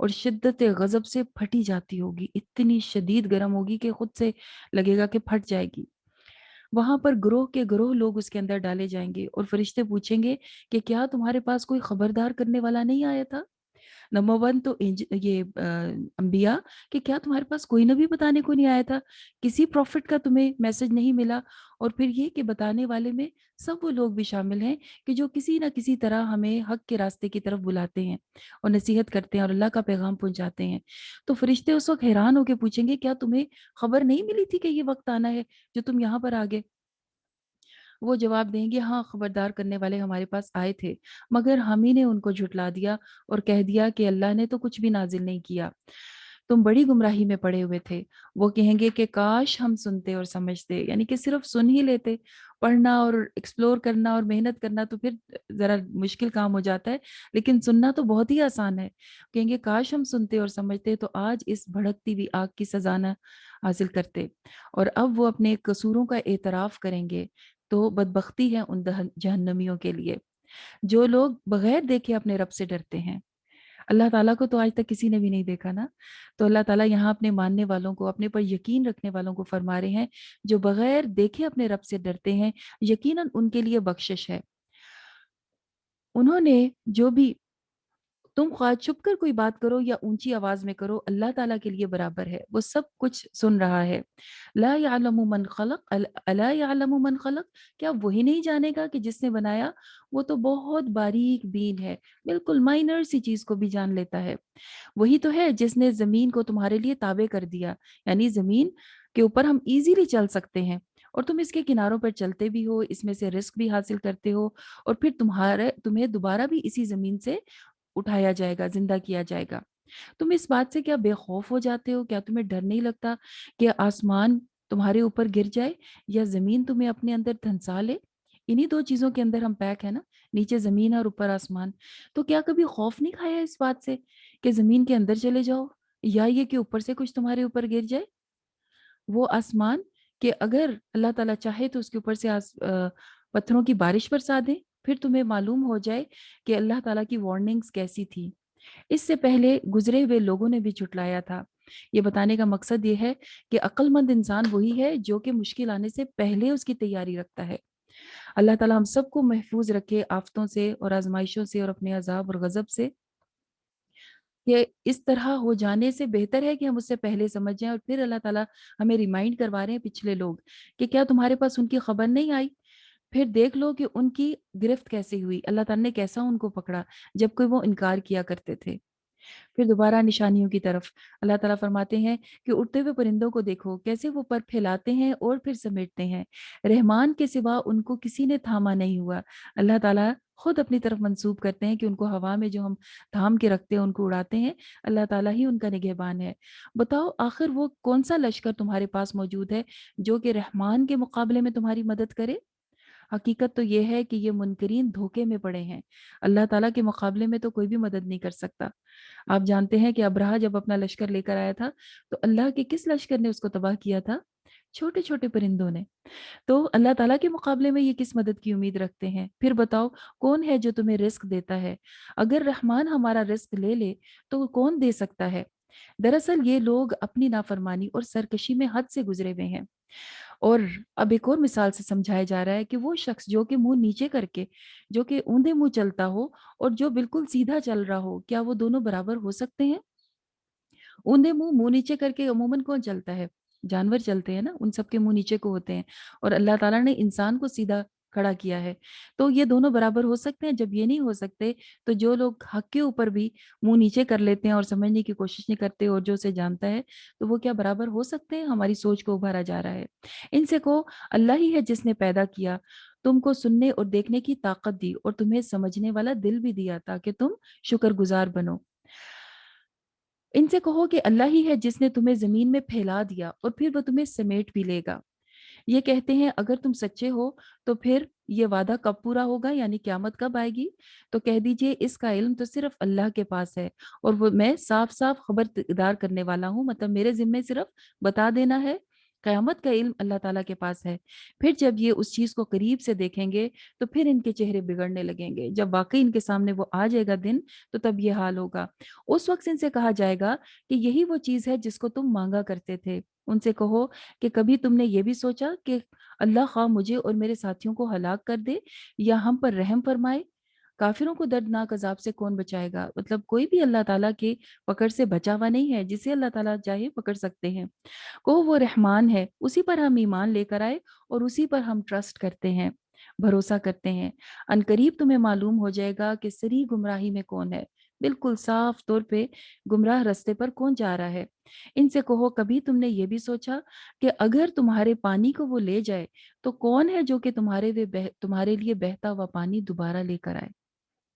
اور شدت غضب سے پھٹی جاتی ہوگی، اتنی شدید گرم ہوگی کہ خود سے لگے گا کہ پھٹ جائے گی۔ وہاں پر گروہ کے گروہ لوگ اس کے اندر ڈالے جائیں گے اور فرشتے پوچھیں گے کہ کیا تمہارے پاس کوئی خبردار کرنے والا نہیں آیا تھا؟ نمبر ون تو یہ انبیاء کہ کیا تمہارے پاس کوئی نبی بتانے کو نہیں آیا تھا، کسی پروفٹ کا تمہیں میسج نہیں ملا؟ اور پھر یہ کہ بتانے والے میں سب وہ لوگ بھی شامل ہیں کہ جو کسی نہ کسی طرح ہمیں حق کے راستے کی طرف بلاتے ہیں اور نصیحت کرتے ہیں اور اللہ کا پیغام پہنچاتے ہیں۔ تو فرشتے اس وقت حیران ہو کے پوچھیں گے کیا تمہیں خبر نہیں ملی تھی کہ یہ وقت آنا ہے جو تم یہاں پر آ گئے؟ وہ جواب دیں گے ہاں، خبردار کرنے والے ہمارے پاس آئے تھے، مگر ہم ہی نے ان کو جھٹلا دیا اور کہہ دیا کہ اللہ نے تو کچھ بھی نازل نہیں کیا، تم بڑی گمراہی میں پڑے ہوئے تھے۔ وہ کہیں گے کہ کاش ہم سنتے اور سمجھتے، یعنی کہ صرف سن ہی لیتے۔ پڑھنا اور ایکسپلور کرنا اور محنت کرنا تو پھر ذرا مشکل کام ہو جاتا ہے، لیکن سننا تو بہت ہی آسان ہے۔ کہیں گے کاش ہم سنتے اور سمجھتے تو آج اس بھڑکتی ہوئی آگ کی سزا نہ حاصل کرتے۔ اور اب وہ اپنے قصوروں کا اعتراف کریں گے تو بدبختی ہے ان جہنمیوں کے لیے جو لوگ بغیر دیکھے اپنے رب سے ڈرتے ہیں۔ اللہ تعالیٰ کو تو آج تک کسی نے بھی نہیں دیکھا نا، تو اللہ تعالیٰ یہاں اپنے ماننے والوں کو، اپنے پر یقین رکھنے والوں کو فرما رہے ہیں جو بغیر دیکھے اپنے رب سے ڈرتے ہیں، یقیناً ان کے لیے بخشش ہے۔ انہوں نے جو بھی، تم خواہ چھپ کر کوئی بات کرو یا اونچی آواز میں کرو، اللہ تعالیٰ کے لیے برابر ہے، وہ سب کچھ سن رہا ہے۔ لا یعلم من خلق الا یعلم من خلق، کیا وہی نہیں جانے گا کہ جس نے بنایا؟ وہ تو بہت باریک بین ہے، بالکل مائنر سی چیز کو بھی جان لیتا ہے۔ وہی تو ہے جس نے زمین کو تمہارے لیے تابع کر دیا، یعنی زمین کے اوپر ہم ایزیلی چل سکتے ہیں اور تم اس کے کناروں پر چلتے بھی ہو، اس میں سے رزق بھی حاصل کرتے ہو، اور پھر تمہیں دوبارہ بھی اسی زمین سے اٹھایا جائے گا، زندہ کیا جائے گا۔ تم اس بات سے کیا بے خوف ہو جاتے ہو؟ کیا تمہیں ڈر نہیں لگتا کہ آسمان تمہارے اوپر گر جائے یا زمین تمہیں اپنے اندر دھنسا لے؟ انہی دو چیزوں کے اندر ہم پیک ہے نا، نیچے زمین اور اوپر آسمان۔ تو کیا کبھی خوف نہیں کھایا اس بات سے کہ زمین کے اندر چلے جاؤ یا یہ کہ اوپر سے کچھ تمہارے اوپر گر جائے؟ وہ آسمان کہ اگر اللہ تعالیٰ چاہے تو اس کے اوپر سے پتھروں کی بارش برسا دے، پھر تمہیں معلوم ہو جائے کہ اللہ تعالیٰ کی وارننگز کیسی تھی۔ اس سے پہلے گزرے ہوئے لوگوں نے بھی جھٹلایا تھا۔ یہ بتانے کا مقصد یہ ہے کہ عقل مند انسان وہی ہے جو کہ مشکل آنے سے پہلے اس کی تیاری رکھتا ہے۔ اللہ تعالیٰ ہم سب کو محفوظ رکھے آفتوں سے اور آزمائشوں سے اور اپنے عذاب اور غضب سے، کہ اس طرح ہو جانے سے بہتر ہے کہ ہم اس سے پہلے سمجھ جائیں۔ اور پھر اللہ تعالیٰ ہمیں ریمائنڈ کروا رہے ہیں پچھلے لوگ کہ کیا تمہارے پاس ان کی خبر نہیں آئی؟ پھر دیکھ لو کہ ان کی گرفت کیسے ہوئی، اللہ تعالیٰ نے کیسا ان کو پکڑا جب کہ وہ انکار کیا کرتے تھے۔ پھر دوبارہ نشانیوں کی طرف اللہ تعالیٰ فرماتے ہیں کہ اڑتے ہوئے پرندوں کو دیکھو کیسے وہ پر پھیلاتے ہیں اور پھر سمیٹتے ہیں، رحمان کے سوا ان کو کسی نے تھاما نہیں ہوا۔ اللہ تعالیٰ خود اپنی طرف منسوب کرتے ہیں کہ ان کو ہوا میں جو ہم تھام کے رکھتے ہیں، ان کو اڑاتے ہیں، اللہ تعالیٰ ہی ان کا نگہبان ہے۔ بتاؤ آخر وہ کون سا لشکر تمہارے پاس موجود ہے جو کہ رحمان کے مقابلے میں تمہاری مدد کرے؟ حقیقت تو یہ ہے کہ یہ منکرین دھوکے میں پڑے ہیں، اللہ تعالیٰ کے مقابلے میں تو کوئی بھی مدد نہیں کر سکتا۔ آپ جانتے ہیں کہ ابرہہ جب اپنا لشکر لے کر آیا تھا تو اللہ کے کس لشکر نے اس کو تباہ کیا تھا؟ چھوٹے چھوٹے پرندوں نے۔ تو اللہ تعالیٰ کے مقابلے میں یہ کس مدد کی امید رکھتے ہیں؟ پھر بتاؤ کون ہے جو تمہیں رزق دیتا ہے؟ اگر رحمان ہمارا رزق لے لے تو کون دے سکتا ہے؟ دراصل یہ لوگ اپنی نافرمانی اور سرکشی میں حد سے گزرے ہوئے ہیں۔ اور اب ایک اور مثال سے سمجھایا جا رہا ہے کہ وہ شخص جو کہ منہ نیچے کر کے، جو کہ اوندے منہ چلتا ہو اور جو بالکل سیدھا چل رہا ہو، کیا وہ دونوں برابر ہو سکتے ہیں؟ اوندے منہ نیچے کر کے عموماً کون چلتا ہے؟ جانور چلتے ہیں نا، ان سب کے منہ نیچے کو ہوتے ہیں، اور اللہ تعالیٰ نے انسان کو سیدھا کھڑا کیا ہے۔ تو یہ دونوں برابر ہو سکتے ہیں؟ جب یہ نہیں ہو سکتے تو جو لوگ حق کے اوپر بھی منہ نیچے کر لیتے ہیں اور سمجھنے کی کوشش نہیں کرتے اور جو اسے جانتا ہے، تو وہ کیا برابر ہو سکتے ہیں؟ ہماری سوچ کو ابھارا جا رہا ہے۔ ان سے کہو اللہ ہی ہے جس نے پیدا کیا، تم کو سننے اور دیکھنے کی طاقت دی اور تمہیں سمجھنے والا دل بھی دیا تاکہ تم شکر گزار بنو۔ ان سے کہو کہ اللہ ہی ہے جس نے تمہیں زمین میں پھیلا دیا اور پھر وہ تمہیں سمیٹ بھی لے گا۔ یہ کہتے ہیں اگر تم سچے ہو تو پھر یہ وعدہ کب پورا ہوگا، یعنی قیامت کب آئے گی؟ تو کہہ دیجئے اس کا علم تو صرف اللہ کے پاس ہے اور وہ میں صاف صاف خبردار کرنے والا ہوں، مطلب میرے ذمے صرف بتا دینا ہے قیامت کا علم اللہ تعالیٰ کے پاس ہے۔ پھر جب یہ اس چیز کو قریب سے دیکھیں گے تو پھر ان کے چہرے بگڑنے لگیں گے۔ جب واقعی ان کے سامنے وہ آ جائے گا دن، تو تب یہ حال ہوگا۔ اس وقت ان سے کہا جائے گا کہ یہی وہ چیز ہے جس کو تم مانگا کرتے تھے۔ ان سے کہو کہ کبھی تم نے یہ بھی سوچا کہ اللہ خواہ مجھے اور میرے ساتھیوں کو ہلاک کر دے یا ہم پر رحم فرمائے؟ کافروں کو دردناک عذاب سے کون بچائے گا؟ مطلب کوئی بھی اللہ تعالیٰ کی پکڑ سے بچا ہوا نہیں ہے، جسے اللہ تعالیٰ چاہے پکڑ سکتے ہیں۔ وہ رحمان ہے، اسی پر ہم ایمان لے کر آئے اور اسی پر ہم ٹرسٹ کرتے ہیں، بھروسہ کرتے ہیں۔ ان قریب تمہیں معلوم ہو جائے گا کہ سری گمراہی میں کون ہے، بالکل صاف طور پہ گمراہ رستے پر کون جا رہا ہے۔ ان سے کہو کبھی تم نے یہ بھی سوچا کہ اگر تمہارے پانی کو وہ لے جائے تو کون ہے جو کہ تمہارے لیے بہتا ہوا پانی دوبارہ لے کر آئے؟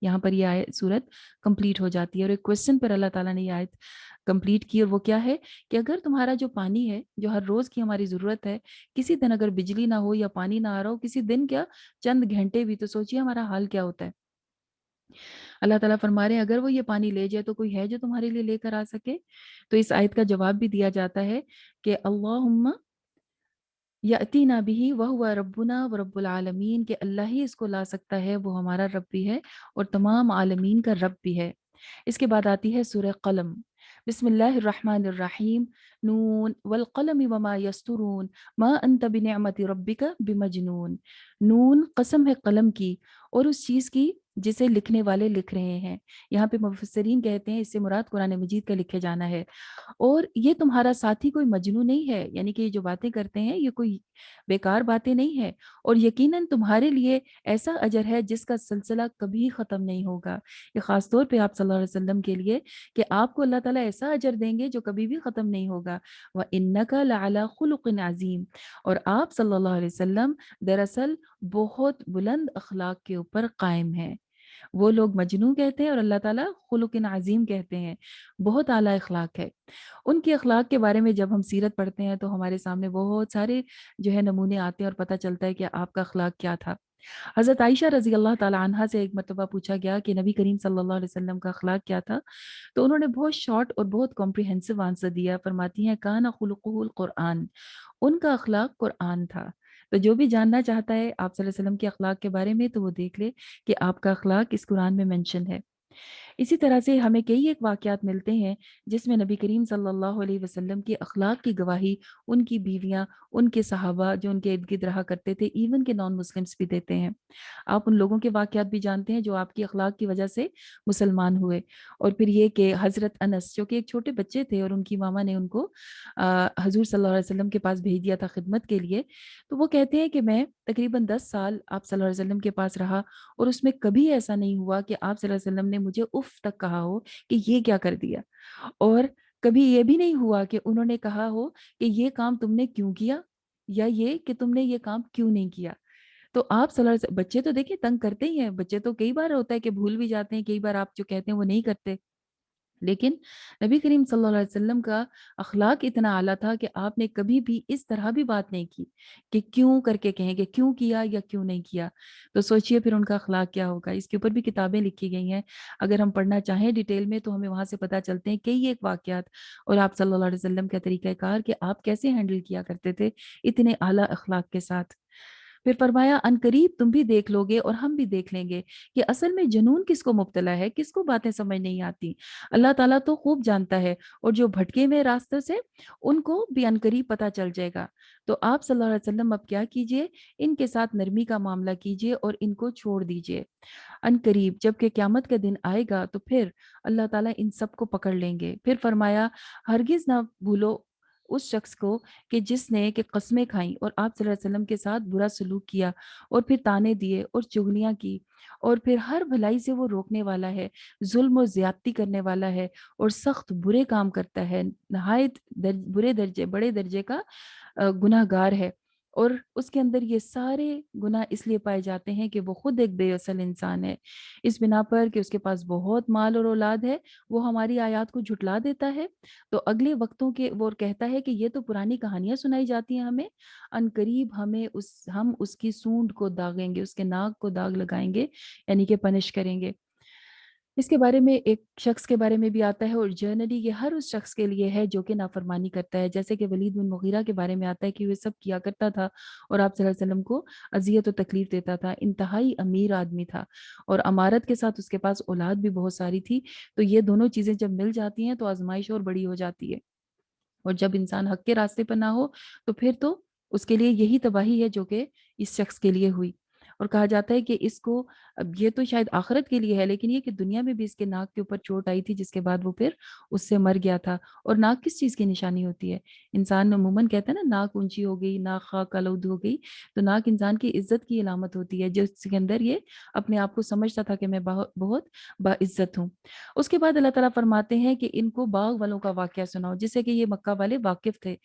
یہاں پر یہ آیت صورت کمپلیٹ ہو جاتی ہے، اور ایک کوشچن پر اللہ تعالیٰ نے یہ آیت کمپلیٹ کی، اور وہ کیا ہے کہ اگر تمہارا جو پانی ہے جو ہر روز کی ہماری ضرورت ہے، کسی دن اگر بجلی نہ ہو یا پانی نہ آ رہا ہو، کسی دن کیا چند گھنٹے بھی، تو سوچئے ہمارا حال کیا ہوتا ہے۔ اللہ تعالیٰ فرما رہے ہیں اگر وہ یہ پانی لے جائے تو کوئی ہے جو تمہارے لیے لے کر آ سکے؟ تو اس آیت کا جواب بھی دیا جاتا ہے کہ اللہم یاتینا بھی وہو ربنا ورب العالمین، کہ اللہ ہی اس کو لا سکتا ہے، وہ ہمارا رب بھی ہے اور تمام عالمین کا رب بھی ہے۔ اس کے بعد آتی ہے سورہ قلم۔ بسم اللہ الرحمن الرحیم، نون والقلم وما یسطرون ما انت بنعمت ربک بمجنون۔ نون قسم ہے قلم کی اور اس چیز کی جسے لکھنے والے لکھ رہے ہیں۔ یہاں پہ مفسرین کہتے ہیں اس سے مراد قرآن مجید کا لکھے جانا ہے، اور یہ تمہارا ساتھی کوئی مجنون نہیں ہے، یعنی کہ یہ جو باتیں کرتے ہیں یہ کوئی بیکار باتیں نہیں ہے، اور یقیناً تمہارے لیے ایسا اجر ہے جس کا سلسلہ کبھی ختم نہیں ہوگا۔ یہ خاص طور پہ آپ صلی اللہ علیہ وسلم کے لیے کہ آپ کو اللہ تعالیٰ ایسا اجر دیں گے جو کبھی بھی ختم نہیں ہوگا۔ وَإِنَّكَ لَعَلَىٰ خُلُقٍ عَظِيمٍ، اور آپ صلی اللہ علیہ وسلم دراصل بہت بلند اخلاق کے اوپر قائم ہیں۔ وہ لوگ مجنون کہتے ہیں اور اللہ تعالیٰ خلق عظیم کہتے ہیں، بہت اعلیٰ اخلاق ہے۔ ان کے اخلاق کے بارے میں جب ہم سیرت پڑھتے ہیں تو ہمارے سامنے بہت سارے جو ہے نمونے آتے ہیں اور پتہ چلتا ہے کہ آپ کا اخلاق کیا تھا۔ حضرت عائشہ رضی اللہ تعالیٰ عنہا سے ایک مرتبہ پوچھا گیا کہ نبی کریم صلی اللہ علیہ وسلم کا اخلاق کیا تھا، تو انہوں نے بہت شارٹ اور بہت کمپریہنسو آنسر دیا۔ فرماتی ہیں کان خلقہ القرآن، ان کا اخلاق قرآن تھا۔ تو جو بھی جاننا چاہتا ہے آپ صلی اللہ علیہ وسلم کے اخلاق کے بارے میں تو وہ دیکھ لے کہ آپ کا اخلاق اس قرآن میں منشن ہے۔ اسی طرح سے ہمیں کئی ایک واقعات ملتے ہیں جس میں نبی کریم صلی اللہ علیہ وسلم کی اخلاق کی گواہی ان کی بیویاں، ان کے صحابہ جو ان کے ارد گرد رہا کرتے تھے، ایون کہ نان مسلمس بھی دیتے ہیں۔ آپ ان لوگوں کے واقعات بھی جانتے ہیں جو آپ کی اخلاق کی وجہ سے مسلمان ہوئے۔ اور پھر یہ کہ حضرت انس جو کہ ایک چھوٹے بچے تھے اور ان کی ماما نے ان کو حضور صلی اللہ علیہ وسلم کے پاس بھیج دیا تھا خدمت کے لیے، تو وہ کہتے ہیں کہ میں تقریباً 10 سال آپ صلی اللہ علیہ وسلم کے پاس رہا، اور اس میں کبھی ایسا نہیں ہوا کہ آپ صلی اللہ علیہ وسلم نے مجھے اف تک کہا ہو کہ یہ کیا کر دیا، اور کبھی یہ بھی نہیں ہوا کہ انہوں نے کہا ہو کہ یہ کام تم نے کیوں کیا، یا یہ کہ تم نے یہ کام کیوں نہیں کیا۔ تو آپ صلی اللہ علیہ وسلم، بچے تو دیکھیں تنگ کرتے ہی ہیں، بچے تو کئی بار ہوتا ہے کہ بھول بھی جاتے ہیں، کئی بار آپ جو کہتے ہیں وہ نہیں کرتے، لیکن نبی کریم صلی اللہ علیہ وسلم کا اخلاق اتنا اعلیٰ تھا کہ آپ نے کبھی بھی اس طرح بھی بات نہیں کی کہ کیوں کر کے کہیں گے کیوں کیا یا کیوں نہیں کیا۔ تو سوچئے پھر ان کا اخلاق کیا ہوگا۔ اس کے اوپر بھی کتابیں لکھی گئی ہیں، اگر ہم پڑھنا چاہیں ڈیٹیل میں تو ہمیں وہاں سے پتہ چلتے ہیں کئی ایک واقعات، اور آپ صلی اللہ علیہ وسلم کا طریقہ کار کہ آپ کیسے ہینڈل کیا کرتے تھے اتنے اعلیٰ اخلاق کے ساتھ۔ پھر فرمایا ان قریب تم بھی دیکھ لو گے اور ہم بھی دیکھ لیں گے کہ اصل میں جنون کس کو مبتلا ہے، کس کو باتیں سمجھ نہیں آتی۔ اللہ تعالیٰ تو خوب جانتا ہے، اور جو بھٹکے ہوئے راستے سے ان کو بھی ان قریب پتہ چل جائے گا۔ تو آپ صلی اللہ علیہ وسلم اب کیا کیجئے، ان کے ساتھ نرمی کا معاملہ کیجئے اور ان کو چھوڑ دیجئے۔ ان قریب جب کہ قیامت کا دن آئے گا تو پھر اللہ تعالیٰ ان سب کو پکڑ لیں گے۔ پھر فرمایا ہرگز نہ بھولو اس شخص کو کہ جس نے کہ قسمیں کھائیں اور آپ صلی اللہ علیہ وسلم کے ساتھ برا سلوک کیا اور پھر تانے دیے اور چغلیاں کی، اور پھر ہر بھلائی سے وہ روکنے والا ہے، ظلم و زیادتی کرنے والا ہے اور سخت برے کام کرتا ہے، نہایت برے درجے بڑے درجے کا گناہ گار ہے۔ اور اس کے اندر یہ سارے گناہ اس لیے پائے جاتے ہیں کہ وہ خود ایک بے اصل انسان ہے، اس بنا پر کہ اس کے پاس بہت مال اور اولاد ہے وہ ہماری آیات کو جھٹلا دیتا ہے۔ تو اگلے وقتوں کے وہ کہتا ہے کہ یہ تو پرانی کہانیاں سنائی جاتی ہیں ہمیں، ان قریب ہم اس کی سونڈ کو داغیں گے، اس کے ناک کو داغ لگائیں گے، یعنی کہ پنش کریں گے۔ اس کے بارے میں ایک شخص کے بارے میں بھی آتا ہے، اور جنرلی یہ ہر اس شخص کے لیے ہے جو کہ نافرمانی کرتا ہے، جیسے کہ ولید بن مغیرہ کے بارے میں آتا ہے کہ وہ سب کیا کرتا تھا اور آپ صلی اللہ علیہ وسلم کو اذیت و تکلیف دیتا تھا، انتہائی امیر آدمی تھا اور امارت کے ساتھ اس کے پاس اولاد بھی بہت ساری تھی، تو یہ دونوں چیزیں جب مل جاتی ہیں تو آزمائش اور بڑی ہو جاتی ہے، اور جب انسان حق کے راستے پر نہ ہو تو پھر تو اس کے لیے یہی تباہی ہے جو کہ اس شخص کے لیے ہوئی۔ اور کہا جاتا ہے کہ اس کو، اب یہ تو شاید آخرت کے لیے ہے، لیکن یہ کہ دنیا میں بھی اس کے ناک کے اوپر چوٹ آئی تھی جس کے بعد وہ پھر اس سے مر گیا تھا۔ اور ناک کس چیز کی نشانی ہوتی ہے؟ انسان عموماً کہتا ہے نا ناک اونچی ہو گئی، ناک خاک آلود ہو گئی، تو ناک انسان کی عزت کی علامت ہوتی ہے، جس کے اندر یہ اپنے آپ کو سمجھتا تھا کہ میں بہت باعزت ہوں۔ اس کے بعد اللہ تعالیٰ فرماتے ہیں کہ ان کو باغ والوں کا واقعہ سناؤ، جس سے کہ یہ مکہ والے واقف تھے۔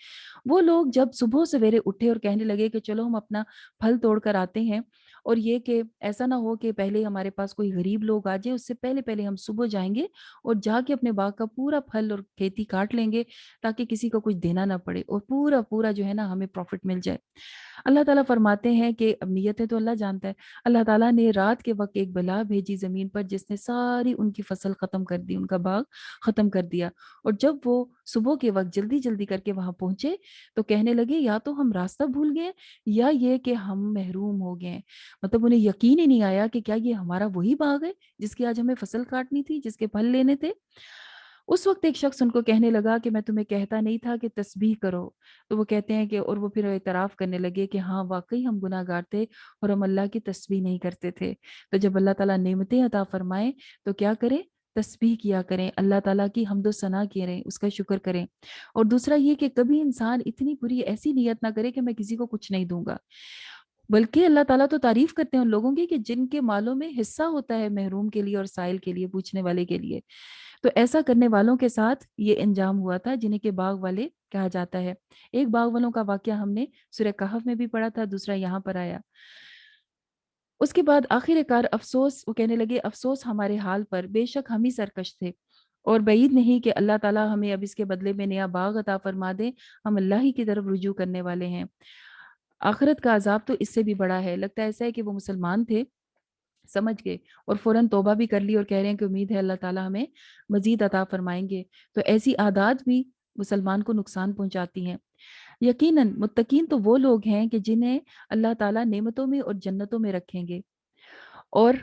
وہ لوگ جب صبح سویرے اٹھے اور کہنے لگے کہ چلو ہم اپنا پھل توڑ کر آتے ہیں، اور یہ کہ ایسا نہ ہو کہ پہلے ہمارے پاس کوئی غریب لوگ آ جائے، اس سے پہلے پہلے ہم صبح جائیں گے اور جا کے اپنے باغ کا پورا پھل اور کھیتی کاٹ لیں گے، تاکہ کسی کو کچھ دینا نہ پڑے اور پورا پورا جو ہے نا ہمیں پروفٹ مل جائے۔ اللہ تعالیٰ فرماتے ہیں کہ اب نیتیں تو اللہ جانتا ہے، اللہ تعالیٰ نے رات کے وقت ایک بلا بھیجی زمین پر جس نے ساری ان کی فصل ختم کر دی، ان کا باغ ختم کر دیا، اور جب وہ صبح کے وقت جلدی جلدی کر کے وہاں پہنچے تو کہنے لگے یا تو ہم راستہ بھول گئے یا یہ کہ ہم محروم ہو گئے، مطلب انہیں یقین ہی نہیں آیا کہ کیا یہ ہمارا وہی باغ ہے جس کی آج ہمیں فصل کاٹنی تھی، جس کے پھل لینے تھے۔ اس وقت ایک شخص ان کو کہنے لگا کہ میں تمہیں کہتا نہیں تھا کہ تسبیح کرو، تو وہ کہتے ہیں کہ اور وہ پھر اعتراف کرنے لگے کہ ہاں واقعی ہم گناہ گار تھے اور ہم اللہ کی تسبیح نہیں کرتے تھے۔ تو جب اللہ تعالیٰ نعمتیں عطا فرمائیں تو کیا کریں؟ تسبیح کیا کریں، اللہ تعالیٰ کی حمد و ثنا کریں، اس کا شکر کریں۔ اور دوسرا یہ کہ کبھی انسان اتنی بری ایسی نیت نہ کرے کہ میں کسی کو کچھ نہیں دوں گا، بلکہ اللہ تعالیٰ تو تعریف کرتے ہیں ان لوگوں کی کہ جن کے مالوں میں حصہ ہوتا ہے محروم کے لیے اور سائل کے لیے، پوچھنے والے کے لیے۔ تو ایسا کرنے والوں کے ساتھ یہ انجام ہوا تھا جنہیں کہ باغ والے کہا جاتا ہے۔ ایک باغ والوں کا واقعہ ہم نے سورہ کہف میں بھی پڑھا تھا، دوسرا یہاں پر آیا۔ اس کے بعد آخر کار افسوس، وہ کہنے لگے افسوس ہمارے حال پر، بے شک ہم ہی سرکش تھے، اور بعید نہیں کہ اللہ تعالیٰ ہمیں اب اس کے بدلے میں نیا باغ عطا فرما دے، ہم اللہ ہی کی طرف رجوع کرنے والے ہیں۔ آخرت کا عذاب تو اس سے بھی بڑا ہے، لگتا ہے ایسا ہے کہ وہ مسلمان تھے، سمجھ گئے اور فوراً توبہ بھی کر لی اور کہہ رہے ہیں کہ امید ہے اللہ تعالیٰ ہمیں مزید عطا فرمائیں گے۔ تو ایسی عادات بھی مسلمان کو نقصان پہنچاتی ہیں۔ یقیناً متقین تو وہ لوگ ہیں کہ جنہیں اللہ تعالیٰ نعمتوں میں اور جنتوں میں رکھیں گے، اور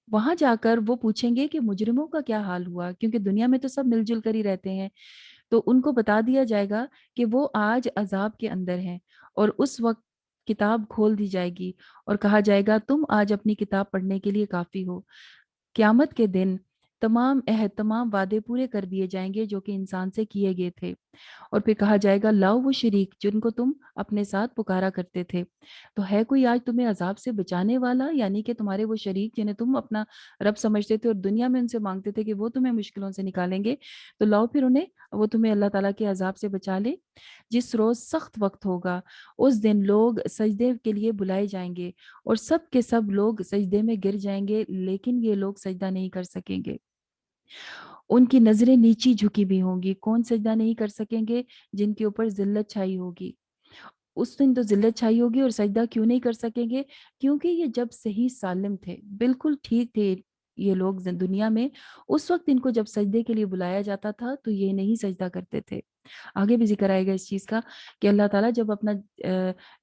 وہاں جا کر وہ پوچھیں گے کہ مجرموں کا کیا حال ہوا، کیونکہ دنیا میں تو سب مل جل کر ہی رہتے ہیں، تو ان کو بتا دیا جائے گا کہ وہ آج عذاب کے اندر ہیں، اور اس وقت کتاب کھول دی جائے گی اور کہا جائے گا تم آج اپنی کتاب پڑھنے کے لیے کافی ہو۔ قیامت کے دن تمام عہد، تمام وعدے پورے کر دیے جائیں گے جو کہ انسان سے کیے گئے تھے، اور پھر کہا جائے گا لاؤ وہ شریک جن کو تم اپنے ساتھ پکارا کرتے تھے، تو ہے کوئی آج تمہیں عذاب سے بچانے والا، یعنی کہ تمہارے وہ شریک جنہیں تم اپنا رب سمجھتے تھے اور دنیا میں ان سے مانگتے تھے کہ وہ تمہیں مشکلوں سے نکالیں گے، تو لاؤ پھر انہیں، وہ تمہیں اللہ تعالیٰ کے عذاب سے بچا لے۔ جس روز سخت وقت ہوگا اس دن لوگ سجدے کے لیے بلائے جائیں گے اور سب کے سب لوگ سجدے میں گر جائیں گے، لیکن یہ لوگ سجدہ نہیں کر سکیں گے، ان کی نظریں نیچی جھکی بھی ہوں گی۔ کون سجدہ نہیں کر سکیں گے؟ جن کے اوپر ذلت چھائی ہوگی، اس دن تو ذلت چھائی ہوگی۔ اور سجدہ کیوں نہیں کر سکیں گے؟ کیونکہ یہ جب صحیح سالم تھے، بالکل ٹھیک تھے یہ لوگ دنیا میں، اس وقت ان کو جب سجدے کے لیے بلایا جاتا تھا تو یہ نہیں سجدہ کرتے تھے۔ آگے بھی ذکر آئے گا اس چیز کا کہ اللہ تعالیٰ جب اپنا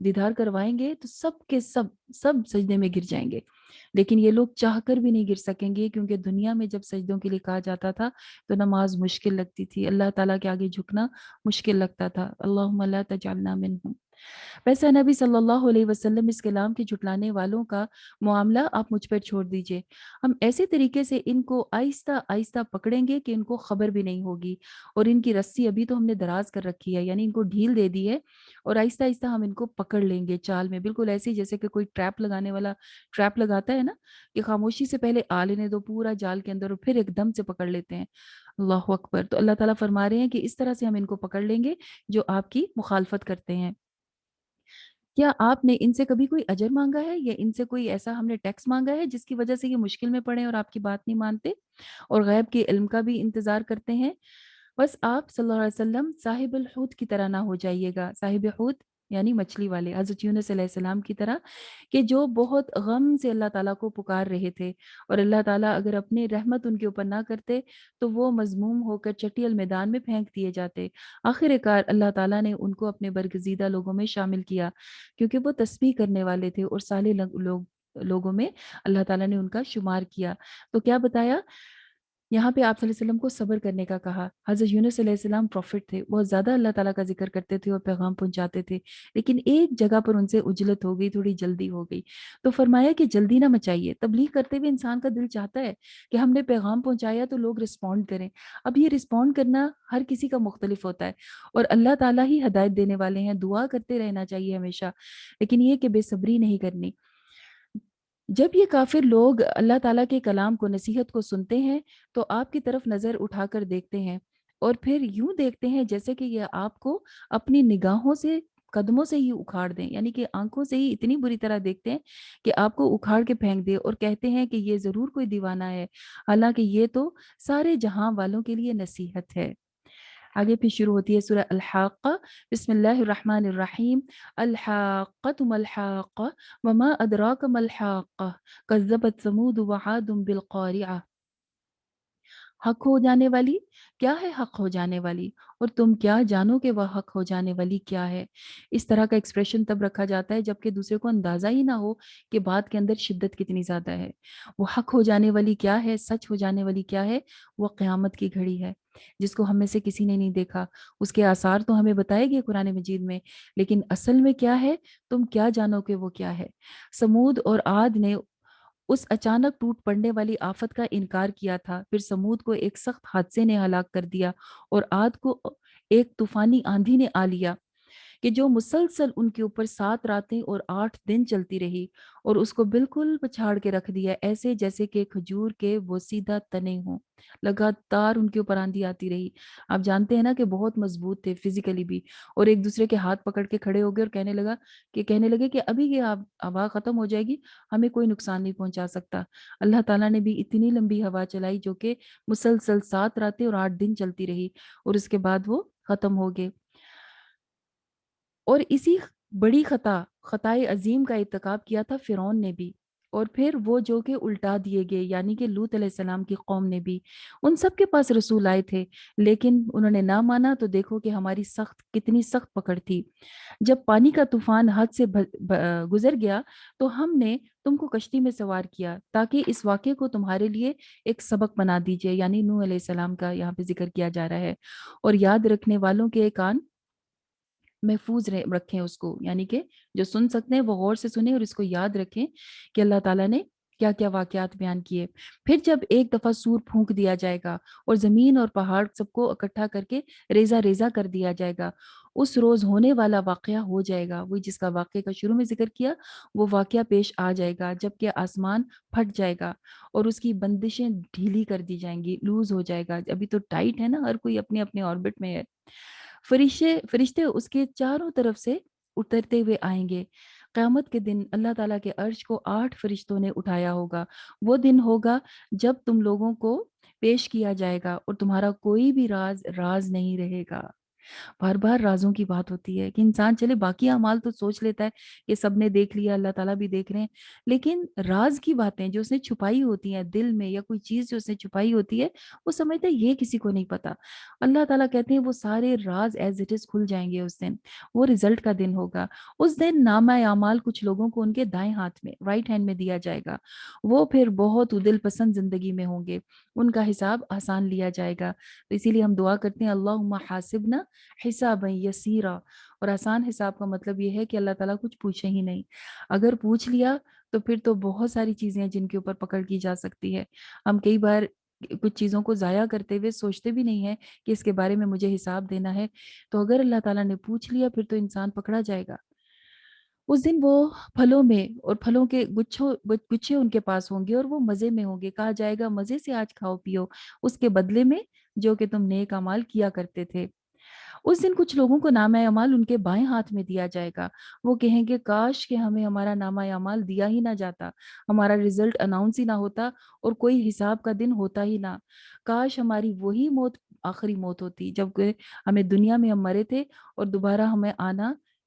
دیدار کروائیں گے تو سب کے سب سب سجدے میں گر جائیں گے، لیکن یہ لوگ چاہ کر بھی نہیں گر سکیں گے، کیونکہ دنیا میں جب سجدوں کے لیے کہا جاتا تھا تو نماز مشکل لگتی تھی، اللہ تعالیٰ کے آگے جھکنا مشکل لگتا تھا۔ اللہم لا تجعلنا منہم۔ ویسے نبی صلی اللہ علیہ وسلم اس کلام کے جھٹلانے والوں کا معاملہ آپ مجھ پر چھوڑ دیجئے، ہم ایسے طریقے سے ان کو آہستہ آہستہ پکڑیں گے کہ ان کو خبر بھی نہیں ہوگی، اور ان کی رسی ابھی تو ہم نے دراز کر رکھی ہے، یعنی ان کو ڈھیل دے دی ہے، اور آہستہ آہستہ ہم ان کو پکڑ لیں گے چال میں، بالکل ایسے ہی جیسے کہ کوئی ٹریپ لگانے والا ٹریپ لگاتا ہے نا، کہ خاموشی سے پہلے آ لینے دو پورا جال کے اندر اور پھر ایک دم سے پکڑ لیتے ہیں۔ اللہ اکبر۔ تو اللہ تعالیٰ فرما رہے ہیں کہ اس طرح سے ہم ان کو پکڑ لیں گے جو آپ کی مخالفت کرتے ہیں۔ کیا آپ نے ان سے کبھی کوئی اجر مانگا ہے، یا ان سے کوئی ایسا ہم نے ٹیکس مانگا ہے جس کی وجہ سے یہ مشکل میں پڑے اور آپ کی بات نہیں مانتے اور غیب کے علم کا بھی انتظار کرتے ہیں؟ بس آپ صلی اللہ علیہ وسلم صاحب الحوت کی طرح نہ ہو جائیے گا۔ صاحب حوت یعنی مچھلی والے، حضرت یونس علیہ السلام کی طرح، کہ جو بہت غم سے اللہ تعالیٰ کو پکار رہے تھے، اور اللہ تعالیٰ اگر اپنی رحمت ان کے اوپر نہ کرتے تو وہ مذموم ہو کر چٹیل میدان میں پھینک دیے جاتے۔ آخر کار اللہ تعالیٰ نے ان کو اپنے برگزیدہ لوگوں میں شامل کیا، کیونکہ وہ تسبیح کرنے والے تھے، اور صالح لوگوں میں اللہ تعالیٰ نے ان کا شمار کیا۔ تو کیا بتایا یہاں پہ؟ آپ صلی اللہ علیہ وسلم کو صبر کرنے کا کہا۔ حضرت یونس علیہ السلام پروفٹ تھے، بہت زیادہ اللہ تعالیٰ کا ذکر کرتے تھے اور پیغام پہنچاتے تھے، لیکن ایک جگہ پر ان سے عجلت ہو گئی، تھوڑی جلدی ہو گئی۔ تو فرمایا کہ جلدی نہ مچائیے۔ تبلیغ کرتے ہوئے انسان کا دل چاہتا ہے کہ ہم نے پیغام پہنچایا تو لوگ رسپونڈ کریں۔ اب یہ رسپونڈ کرنا ہر کسی کا مختلف ہوتا ہے، اور اللہ تعالیٰ ہی ہدایت دینے والے ہیں، دعا کرتے رہنا چاہیے ہمیشہ، لیکن یہ کہ بے صبری نہیں کرنی۔ جب یہ کافر لوگ اللہ تعالیٰ کے کلام کو، نصیحت کو سنتے ہیں تو آپ کی طرف نظر اٹھا کر دیکھتے ہیں، اور پھر یوں دیکھتے ہیں جیسے کہ یہ آپ کو اپنی نگاہوں سے، قدموں سے ہی اکھاڑ دیں، یعنی کہ آنکھوں سے ہی اتنی بری طرح دیکھتے ہیں کہ آپ کو اکھاڑ کے پھینک دے، اور کہتے ہیں کہ یہ ضرور کوئی دیوانہ ہے، حالانکہ یہ تو سارے جہاں والوں کے لیے نصیحت ہے۔ آگے پھر شروع ہوتی ہے سورہ الحاقہ۔ بسم اللہ الرحمن الرحیم۔ الحاقۃ ما الحاقہ وما ادراک ما الحاقہ کذبت ثمود وعاد بالقارعہ۔ حق ہو جانے والی کیا ہے؟ حق ہو جانے والی، اور تم کیا جانو کہ وہ حق ہو جانے والی کیا ہے؟ اس طرح کا ایکسپریشن تب رکھا جاتا ہے جبکہ دوسرے کو اندازہ ہی نہ ہو کہ بات کے اندر شدت کتنی زیادہ ہے۔ وہ حق ہو جانے والی کیا ہے، سچ ہو جانے والی کیا ہے؟ وہ قیامت کی گھڑی ہے، جس کو ہم میں سے کسی نے نہیں دیکھا۔ اس کے آثار تو ہمیں بتائے گئے قرآن مجید میں، لیکن اصل میں کیا ہے؟ تم کیا جانو کہ وہ کیا ہے؟ سمود اور عاد نے اس اچانک ٹوٹ پڑنے والی آفت کا انکار کیا تھا، پھر سمود کو ایک سخت حادثے نے ہلاک کر دیا، اور عاد کو ایک طوفانی آندھی نے آ لیا کہ جو مسلسل ان کے اوپر 7 راتیں اور 8 دن چلتی رہی، اور اس کو بالکل پچھاڑ کے رکھ دیا، ایسے جیسے کہ کھجور کے وہ سیدھا تنے ہوں۔ لگاتار ان کے اوپر آندھی آتی رہی۔ آپ جانتے ہیں نا کہ بہت مضبوط تھے فزیکلی بھی، اور ایک دوسرے کے ہاتھ پکڑ کے کھڑے ہو گئے اور کہنے لگے کہ ابھی یہ ہوا ختم ہو جائے گی، ہمیں کوئی نقصان نہیں پہنچا سکتا۔ اللہ تعالیٰ نے بھی اتنی لمبی ہوا چلائی جو کہ مسلسل 7 راتیں اور 8 دن چلتی رہی، اور اس کے بعد وہ ختم ہو گئے۔ اور اسی بڑی خطائے عظیم کا ارتکاب کیا تھا فرعون نے بھی، اور پھر وہ جو کہ الٹا دیے گئے، یعنی کہ لوط علیہ السلام کی قوم نے بھی۔ ان سب کے پاس رسول آئے تھے، لیکن انہوں نے نہ مانا، تو دیکھو کہ ہماری کتنی سخت پکڑ تھی۔ جب پانی کا طوفان حد سے گزر گیا تو ہم نے تم کو کشتی میں سوار کیا تاکہ اس واقعے کو تمہارے لیے ایک سبق بنا دیجئے، یعنی نوح علیہ السلام کا یہاں پہ ذکر کیا جا رہا ہے، اور یاد رکھنے والوں کے کان محفوظ رکھیں اس کو، یعنی کہ جو سن سکتے ہیں وہ غور سے سنیں اور اس کو یاد رکھیں کہ اللہ تعالیٰ نے کیا کیا واقعات بیان کیے۔ پھر جب ایک دفعہ سور پھونک دیا جائے گا اور زمین اور پہاڑ سب کو اکٹھا کر کے ریزہ ریزہ کر دیا جائے گا، اس روز ہونے والا واقعہ ہو جائے گا، وہی جس کا واقعے کا شروع میں ذکر کیا، وہ واقعہ پیش آ جائے گا، جبکہ آسمان پھٹ جائے گا اور اس کی بندشیں ڈھیلی کر دی جائیں گی، لوز ہو جائے گا۔ ابھی تو ٹائٹ ہے نا، ہر کوئی اپنے اپنے آربٹ میں ہے۔ فرشتے اس کے چاروں طرف سے اترتے ہوئے آئیں گے۔ قیامت کے دن اللہ تعالیٰ کے عرش کو 8 فرشتوں نے اٹھایا ہوگا۔ وہ دن ہوگا جب تم لوگوں کو پیش کیا جائے گا اور تمہارا کوئی بھی راز راز نہیں رہے گا۔ بار بار رازوں کی بات ہوتی ہے کہ انسان چلے باقی اعمال تو سوچ لیتا ہے کہ سب نے دیکھ لیا، اللہ تعالیٰ بھی دیکھ رہے ہیں، لیکن راز کی باتیں جو اس نے چھپائی ہوتی ہیں دل میں، یا کوئی چیز جو اس نے چھپائی ہوتی ہے، وہ سمجھتا ہے یہ کسی کو نہیں پتا۔ اللہ تعالیٰ کہتے ہیں وہ سارے راز ایز اٹ از کھل جائیں گے اس دن۔ وہ رزلٹ کا دن ہوگا۔ اس دن نامہ اعمال کچھ لوگوں کو ان کے دائیں ہاتھ میں، رائٹ ہینڈ میں دیا جائے گا۔ وہ پھر بہت دل پسند زندگی میں ہوں گے، ان کا حساب آسان لیا جائے گا۔ تو اسی لیے ہم دعا کرتے ہیں اللہم حاسبنا حسابا یسیرا، اور آسان حساب کا مطلب یہ ہے کہ اللہ تعالیٰ کچھ پوچھے ہی نہیں۔ اگر پوچھ لیا تو پھر تو بہت ساری چیزیں ہیں جن کے اوپر پکڑ کی جا سکتی ہے۔ ہم کئی بار کچھ چیزوں کو ضائع کرتے ہوئے سوچتے بھی نہیں ہیں کہ اس کے بارے میں مجھے حساب دینا ہے، تو اگر اللہ تعالیٰ نے پوچھ لیا پھر تو انسان پکڑا جائے گا۔ اس دن وہ پھلوں میں اور پھلوں کے گچھے ان کے پاس ہوں گے اور وہ مزے میں ہوں گے، کہا جائے گا مزے سے آج کھاؤ پیو اس کے بدلے میں جو کہ تم نیک اعمال کیا کرتے تھے۔ اس دن کچھ لوگوں کو نامہ اعمال ان کے بائیں ہاتھ میں دیا جائے گا۔ وہ کہیں گے کاش کہ ہمیں ہمارا نامہ اعمال دیا ہی نہ جاتا، ہمارا رزلٹ اناؤنس ہی نہ ہوتا اور کوئی حساب کا دن ہوتا ہی نہ۔ کاش ہماری وہی موت آخری موت ہوتی جب کہ ہمیں دنیا میں ہم مرے تھے اور دوبارہ ہمیں آنا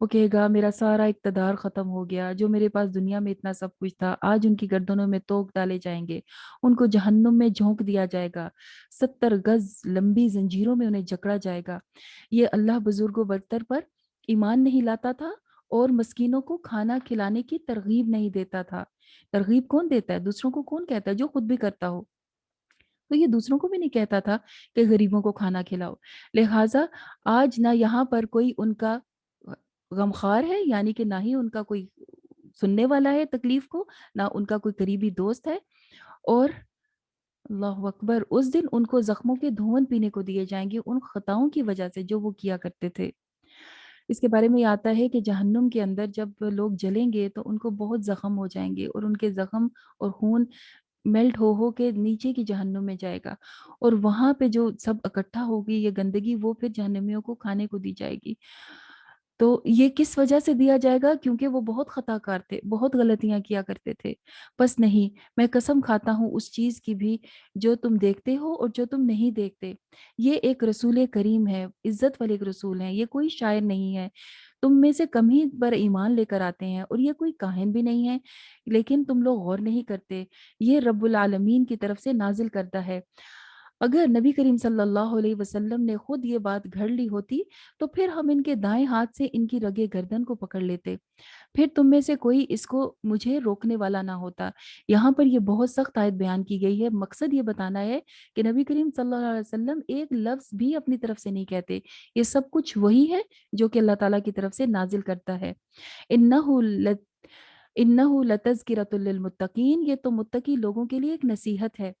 وہ کہے گا میرا سارا اقتدار ختم ہو گیا، جو میرے پاس دنیا میں اتنا سب کچھ تھا آج ان کی گردنوں میں توق ڈالے جائیں گے، ان کو جہنم میں جھونک دیا جائے گا، 70 گز لمبی زنجیروں میں انہیں جکڑا جائے گا۔ یہ اللہ بزرگ و برتر پر ایمان نہیں لاتا تھا اور مسکینوں کو کھانا کھلانے کی ترغیب نہیں دیتا تھا۔ ترغیب کون دیتا ہے؟ دوسروں کو کون کہتا ہے؟ جو خود بھی کرتا ہو۔ تو یہ دوسروں کو بھی نہیں کہتا تھا کہ غریبوں کو کھانا کھلاؤ۔ لہٰذا آج نہ یہاں پر کوئی ان کا غمخوار ہے، یعنی کہ نہ ہی ان کا کوئی سننے والا ہے تکلیف کو، نہ ان کا کوئی قریبی دوست ہے، اور اللہ اکبر اس دن ان کو زخموں کے دھون پینے کو دیے جائیں گے ان خطاؤں کی وجہ سے جو وہ کیا کرتے تھے۔ اس کے بارے میں یہ آتا ہے کہ جہنم کے اندر جب لوگ جلیں گے تو ان کو بہت زخم ہو جائیں گے، اور ان کے زخم اور خون میلٹ ہو کے نیچے کی جہنم میں جائے گا، اور وہاں پہ جو سب اکٹھا ہوگی یہ گندگی وہ پھر جہنمیوں کو کھانے کو دی جائے گی۔ تو یہ کس وجہ سے دیا جائے گا؟ کیونکہ وہ بہت خطا کار تھے، بہت غلطیاں کیا کرتے تھے۔ بس نہیں، میں قسم کھاتا ہوں اس چیز کی بھی جو تم دیکھتے ہو اور جو تم نہیں دیکھتے۔ یہ ایک رسول کریم ہے، عزت والے ایک رسول ہیں، یہ کوئی شاعر نہیں ہے۔ تم میں سے کم ہی پر ایمان لے کر آتے ہیں، اور یہ کوئی کاہن بھی نہیں ہے، لیکن تم لوگ غور نہیں کرتے۔ یہ رب العالمین کی طرف سے نازل کرتا ہے۔ اگر نبی کریم صلی اللہ علیہ وسلم نے خود یہ بات گھڑ لی ہوتی تو پھر ہم ان کے دائیں ہاتھ سے ان کی رگے گردن کو پکڑ لیتے، پھر تم میں سے کوئی اس کو مجھے روکنے والا نہ ہوتا۔ یہاں پر یہ بہت سخت آیت بیان کی گئی ہے، مقصد یہ بتانا ہے کہ نبی کریم صلی اللہ علیہ وسلم ایک لفظ بھی اپنی طرف سے نہیں کہتے، یہ سب کچھ وہی ہے جو کہ اللہ تعالیٰ کی طرف سے نازل کرتا ہے۔ انہو لتذکرۃ للمتقین، یہ تو متقی لوگوں کے لیے ایک نصیحت ہے۔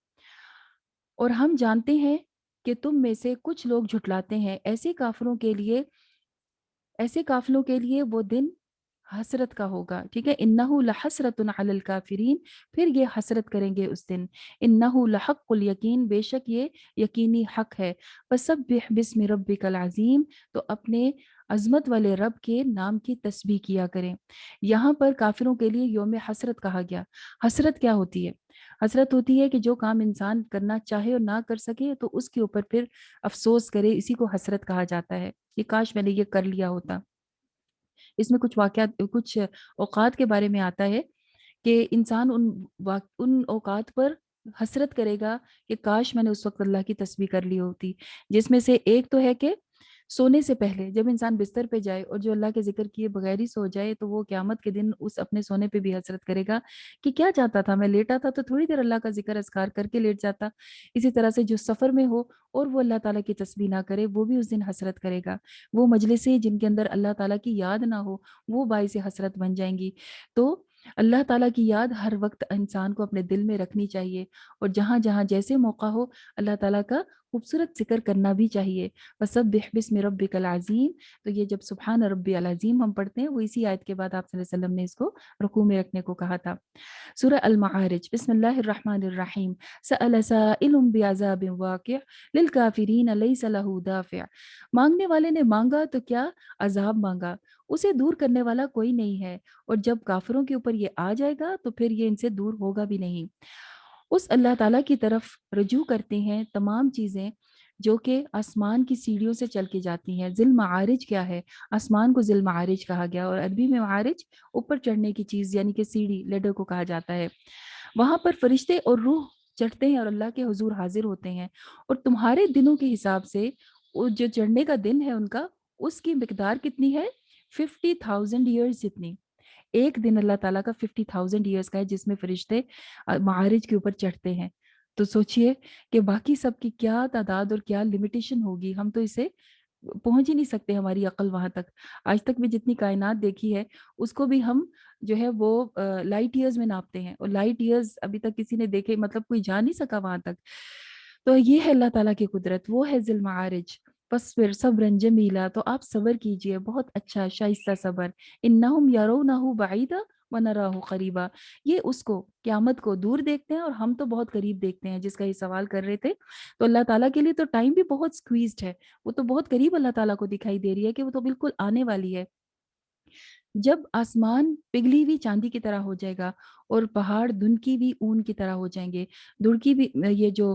اور ہم جانتے ہیں کہ تم میں سے کچھ لوگ جھٹلاتے ہیں، ایسے قافلوں کے لیے وہ دن حسرت کا ہوگا، ٹھیک ہے۔ انہو لحسرۃ علی الکافرین، پھر یہ حسرت کریں گے اس دن۔ انہو لحق الیقین، بے شک یہ یقینی حق ہے۔ فسبح بسم ربک العظیم، تو اپنے عظمت والے رب کے نام کی تسبیح کیا کریں۔ یہاں پر کافروں کے لیے یوم حسرت کہا گیا۔ حسرت کیا ہوتی ہے؟ حسرت ہوتی ہے کہ جو کام انسان کرنا چاہے اور نہ کر سکے تو اس کے اوپر پھر افسوس کرے، اسی کو حسرت کہا جاتا ہے کہ کاش میں نے یہ کر لیا ہوتا۔ اس میں کچھ واقعات، کچھ اوقات کے بارے میں آتا ہے کہ انسان ان اوقات پر حسرت کرے گا کہ کاش میں نے اس وقت اللہ کی تسبیح کر لی ہوتی، جس میں سے ایک تو ہے کہ سونے سے پہلے جب انسان بستر پہ جائے اور جو اللہ کے ذکر کیے بغیر ہی سو جائے تو وہ قیامت کے دن اس اپنے سونے پہ بھی حسرت کرے گا کہ کیا چاہتا تھا، میں لیٹا تھا تو تھوڑی دیر اللہ کا ذکر اذکار کر کے لیٹ جاتا۔ اسی طرح سے جو سفر میں ہو اور وہ اللہ تعالیٰ کی تسبیح نہ کرے وہ بھی اس دن حسرت کرے گا۔ وہ مجلسیں جن کے اندر اللہ تعالیٰ کی یاد نہ ہو وہ باعث حسرت بن جائیں گی۔ تو اللہ تعالیٰ کی یاد ہر وقت انسان کو اپنے دل میں رکھنی چاہیے، اور جہاں جہاں جیسے موقع ہو اللہ تعالیٰ کا خوبصورت ذکر کرنا بھی چاہیے۔ فسبح بسم ربک العظیم، تو یہ جب سبحان ربی العظیم ہم پڑھتے ہیں وہ اسی آیت کے بعد آپ صلی اللہ علیہ وسلم نے اس کو رکوع میں رکھنے کو کہا تھا۔ سورہ المعارج، بسم اللہ الرحمن الرحیم۔ سأل سائل بعذاب واقع للکافرین لیس لہ دافع، مانگنے والے نے مانگا تو کیا عذاب مانگا، اسے دور کرنے والا کوئی نہیں ہے، اور جب کافروں کے اوپر یہ آ جائے گا تو پھر یہ ان سے دور ہوگا بھی نہیں۔ اس اللہ تعالیٰ کی طرف رجوع کرتے ہیں تمام چیزیں جو کہ آسمان کی سیڑھیوں سے چل کے جاتی ہیں۔ ذل معارج کیا ہے؟ آسمان کو ذل معارج کہا گیا، اور عربی میں معارج اوپر چڑھنے کی چیز یعنی کہ سیڑھی، لیڈر کو کہا جاتا ہے۔ وہاں پر فرشتے اور روح چڑھتے ہیں اور اللہ کے حضور حاضر ہوتے ہیں، اور تمہارے دنوں کے حساب سے وہ جو چڑھنے کا دن ہے ان کا، اس کی مقدار کتنی ہے؟ 50,000 ایئرز جتنی۔ ایک دن اللہ تعالیٰ کا 50,000 ایئرز کا ہے جس میں فرشتے معارج کے اوپر چڑھتے ہیں۔ تو سوچئے کہ باقی سب کی کیا تعداد اور کیا لمیٹیشن ہوگی، ہم تو اسے پہنچ ہی نہیں سکتے، ہماری عقل وہاں تک۔ آج تک میں جتنی کائنات دیکھی ہے اس کو بھی ہم جو ہے وہ لائٹ ایئرز میں ناپتے ہیں، اور لائٹ ایئرز ابھی تک کسی نے دیکھے، مطلب کوئی جا نہیں سکا وہاں تک۔ تو یہ ہے اللہ تعالیٰ کی قدرت، وہ ہے ذی المعارج۔ بس پھر صبرن جمیلا، تو آپ صبر کیجئے، بہت اچھا شائستہ صبر۔ انہم یرونہ بعیدا ونراہ قریبا، یہ اس کو قیامت کو دور دیکھتے ہیں اور ہم تو بہت قریب دیکھتے ہیں، جس کا یہ سوال کر رہے تھے۔ تو اللہ تعالیٰ کے لیے تو ٹائم بھی بہت سکویزڈ ہے، وہ تو بہت قریب اللہ تعالیٰ کو دکھائی دے رہی ہے کہ وہ تو بالکل آنے والی ہے۔ جب آسمان پگھلی ہوئی چاندی کی طرح ہو جائے گا اور پہاڑ دھنکی ہوئی اون کی طرح ہو جائیں گے، دھڑکی بھی یہ جو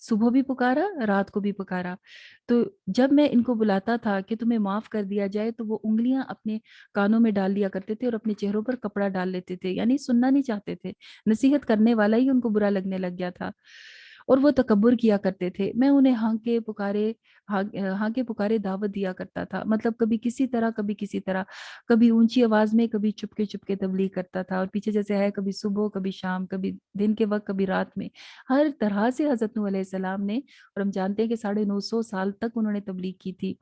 صبح بھی پکارا، رات کو بھی پکارا۔ تو جب میں ان کو بلاتا تھا کہ تمہیں معاف کر دیا جائے تو وہ انگلیاں اپنے کانوں میں ڈال لیا کرتے تھے اور اپنے چہروں پر کپڑا ڈال لیتے تھے، یعنی سننا نہیں چاہتے تھے، نصیحت کرنے والا ہی ان کو برا لگنے لگ گیا تھا، اور وہ تکبر کیا کرتے تھے۔ میں انہیں ہاں کے پکارے دعوت دیا کرتا تھا، مطلب کبھی کسی طرح، کبھی کسی طرح، کبھی اونچی آواز میں، کبھی چپ کے تبلیغ کرتا تھا، اور پیچھے جیسے ہے کبھی صبح، کبھی شام، کبھی دن کے وقت، کبھی رات میں، ہر طرح سے حضرت نوح علیہ السلام نے، اور ہم جانتے ہیں کہ 950 سال تک انہوں نے تبلیغ کی تھی۔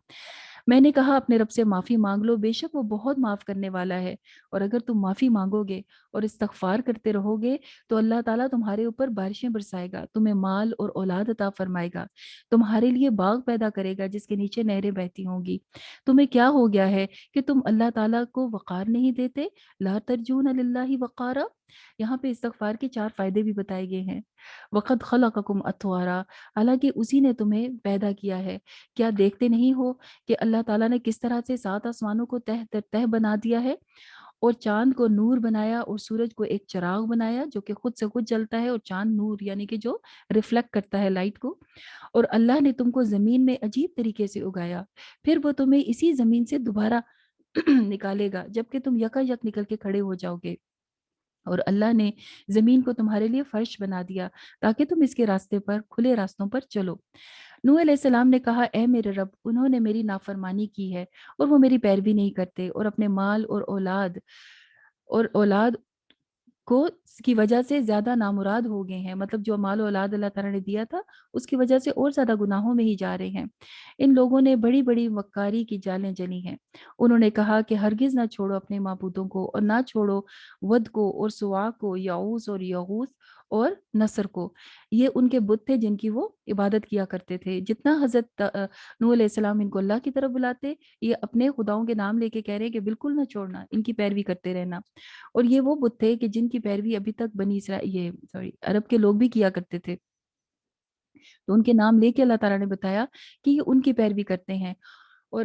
میں نے کہا اپنے رب سے معافی مانگ لو، بے شک وہ بہت معاف کرنے والا ہے، اور اگر تم معافی مانگو گے اور استغفار کرتے رہو گے تو اللہ تعالیٰ تمہارے اوپر بارشیں برسائے گا، تمہیں مال اور اولاد عطا فرمائے گا، تمہارے لیے باغ پیدا کرے گا جس کے نیچے نہریں بہتی ہوں گی۔ تمہیں کیا ہو گیا ہے کہ تم اللہ تعالیٰ کو وقار نہیں دیتے؟ لا ترجون للہ وقارا۔ یہاں پہ استغفار کے 4 فائدے بھی بتائے گئے ہیں۔ وقد خلقکم اطوارا، حالانکہ اسی نے تمہیں پیدا کیا ہے۔ کیا دیکھتے نہیں ہو کہ اللہ تعالیٰ نے کس طرح سے 7 آسمانوں کو تہ در تہ بنا دیا ہے، اور چاند کو نور بنایا، اور سورج کو ایک چراغ بنایا جو کہ خود سے خود جلتا ہے، اور چاند نور یعنی کہ جو ریفلیکٹ کرتا ہے لائٹ کو، اور اللہ نے تم کو زمین میں عجیب طریقے سے اگایا، پھر وہ تمہیں اسی زمین سے دوبارہ نکالے گا جبکہ تم یکا یک نکل کے کھڑے ہو جاؤ گے، اور اللہ نے زمین کو تمہارے لیے فرش بنا دیا تاکہ تم اس کے راستے پر، کھلے راستوں پر چلو۔ نوح علیہ السلام نے کہا اے میرے رب، انہوں نے میری نافرمانی کی ہے اور وہ میری پیروی نہیں کرتے، اور اپنے مال اور اولاد کو کی وجہ سے زیادہ نامراد ہو گئے ہیں، مطلب جو مال و اولاد اللہ تعالیٰ نے دیا تھا اس کی وجہ سے اور زیادہ گناہوں میں ہی جا رہے ہیں۔ ان لوگوں نے بڑی بڑی مکاری کی جالیں جلی ہیں۔ انہوں نے کہا کہ ہرگز نہ چھوڑو اپنے معبودوں کو، اور نہ چھوڑو ود کو اور سوا کو، یعوس اور یغوث اور نصر کو۔ یہ ان کے بت تھے جن کی وہ عبادت کیا کرتے تھے۔ جتنا حضرت نوح علیہ السلام ان کو اللہ کی طرف بلاتے، یہ اپنے خداؤں کے نام لے کے کہہ رہے ہیں کہ بالکل نہ چھوڑنا، ان کی پیروی کرتے رہنا۔ اور یہ وہ بت تھے کہ جن کی پیروی ابھی تک عرب کے لوگ بھی کیا کرتے تھے، تو ان کے نام لے کے اللہ تعالیٰ نے بتایا کہ یہ ان کی پیروی کرتے ہیں۔ اور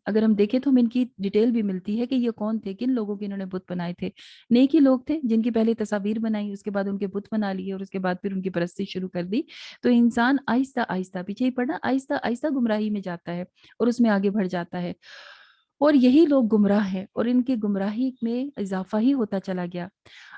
اگر ہم دیکھیں تو ہم ان کی ڈیٹیل بھی ملتی ہے کہ یہ کون تھے، کن لوگوں کے انہوں نے بت بنائے تھے۔ نیک ہی لوگ تھے جن کی پہلے تصاویر بنائی، اس کے بعد ان کے بت بنا لیے، اور اس کے بعد پھر ان کی پرستی شروع کر دی۔ تو انسان آہستہ آہستہ، پیچھے ہی پڑھنا، آہستہ آہستہ گمراہی میں جاتا ہے اور اس میں آگے بڑھ جاتا ہے، اور یہی لوگ گمراہ ہیں، اور ان کی گمراہی میں اضافہ ہی ہوتا چلا گیا۔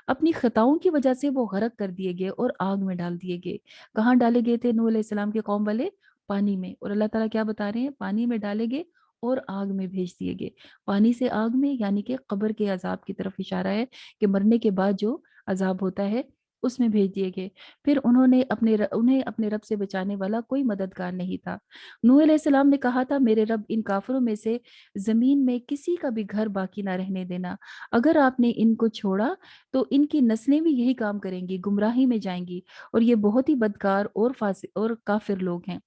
اپنی خطاؤں کی وجہ سے وہ غرق کر دیے گئے اور آگ میں ڈال دیے گئے۔ کہاں ڈالے گئے تھے نوح علیہ السلام کے قوم والے؟ پانی میں۔ اور اللہ تعالیٰ کیا بتا رہے ہیں؟ پانی میں ڈالے گئے اور آگ میں بھیج دیے گئے۔ پانی سے آگ میں یعنی کہ قبر کے عذاب کی طرف اشارہ ہے کہ مرنے کے بعد جو عذاب ہوتا ہے اس میں بھیج دیے گئے۔ پھر انہیں اپنے رب سے بچانے والا کوئی مددگار نہیں تھا۔ نوح علیہ السلام نے کہا تھا میرے رب، ان کافروں میں سے زمین میں کسی کا بھی گھر باقی نہ رہنے دینا، اگر آپ نے ان کو چھوڑا تو ان کی نسلیں بھی یہی کام کریں گی، گمراہی میں جائیں گی، اور یہ بہت ہی بدکار اور فاسق اور کافر لوگ ہیں۔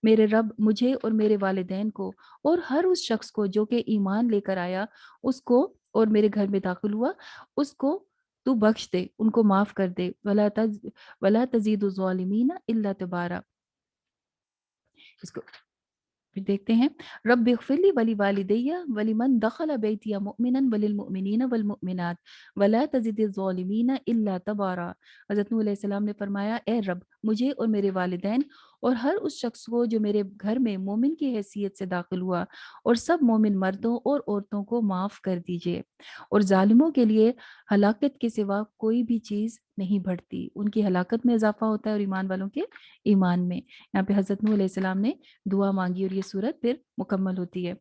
میرے رب، مجھے اور میرے والدین کو اور ہر اس شخص کو جو کہ ایمان لے کر آیا اس کو، اور میرے گھر میں داخل ہوا، اس کو تو بخش دے، ان کو معاف کر دے۔ ولا تزید الظالمین الا تبارا۔ اس کو پھر دیکھتے ہیں، رب اغفر لی ولی والدی ولمن دخل بیتی مؤمنا وللمؤمنین والمؤمنات ولا تزد الظالمین الا تبارا۔ حضرت نوح علیہ السلام نے فرمایا اے رب، مجھے اور میرے والدین اور ہر اس شخص کو جو میرے گھر میں مومن کی حیثیت سے داخل ہوا، اور سب مومن مردوں اور عورتوں کو معاف کر دیجئے، اور ظالموں کے لیے ہلاکت کے سوا کوئی بھی چیز نہیں بڑھتی۔ ان کی ہلاکت میں اضافہ ہوتا ہے اور ایمان والوں کے ایمان میں۔ یہاں پہ حضرت نوح علیہ السلام نے دعا مانگی اور یہ صورت پھر مکمل ہوتی ہے۔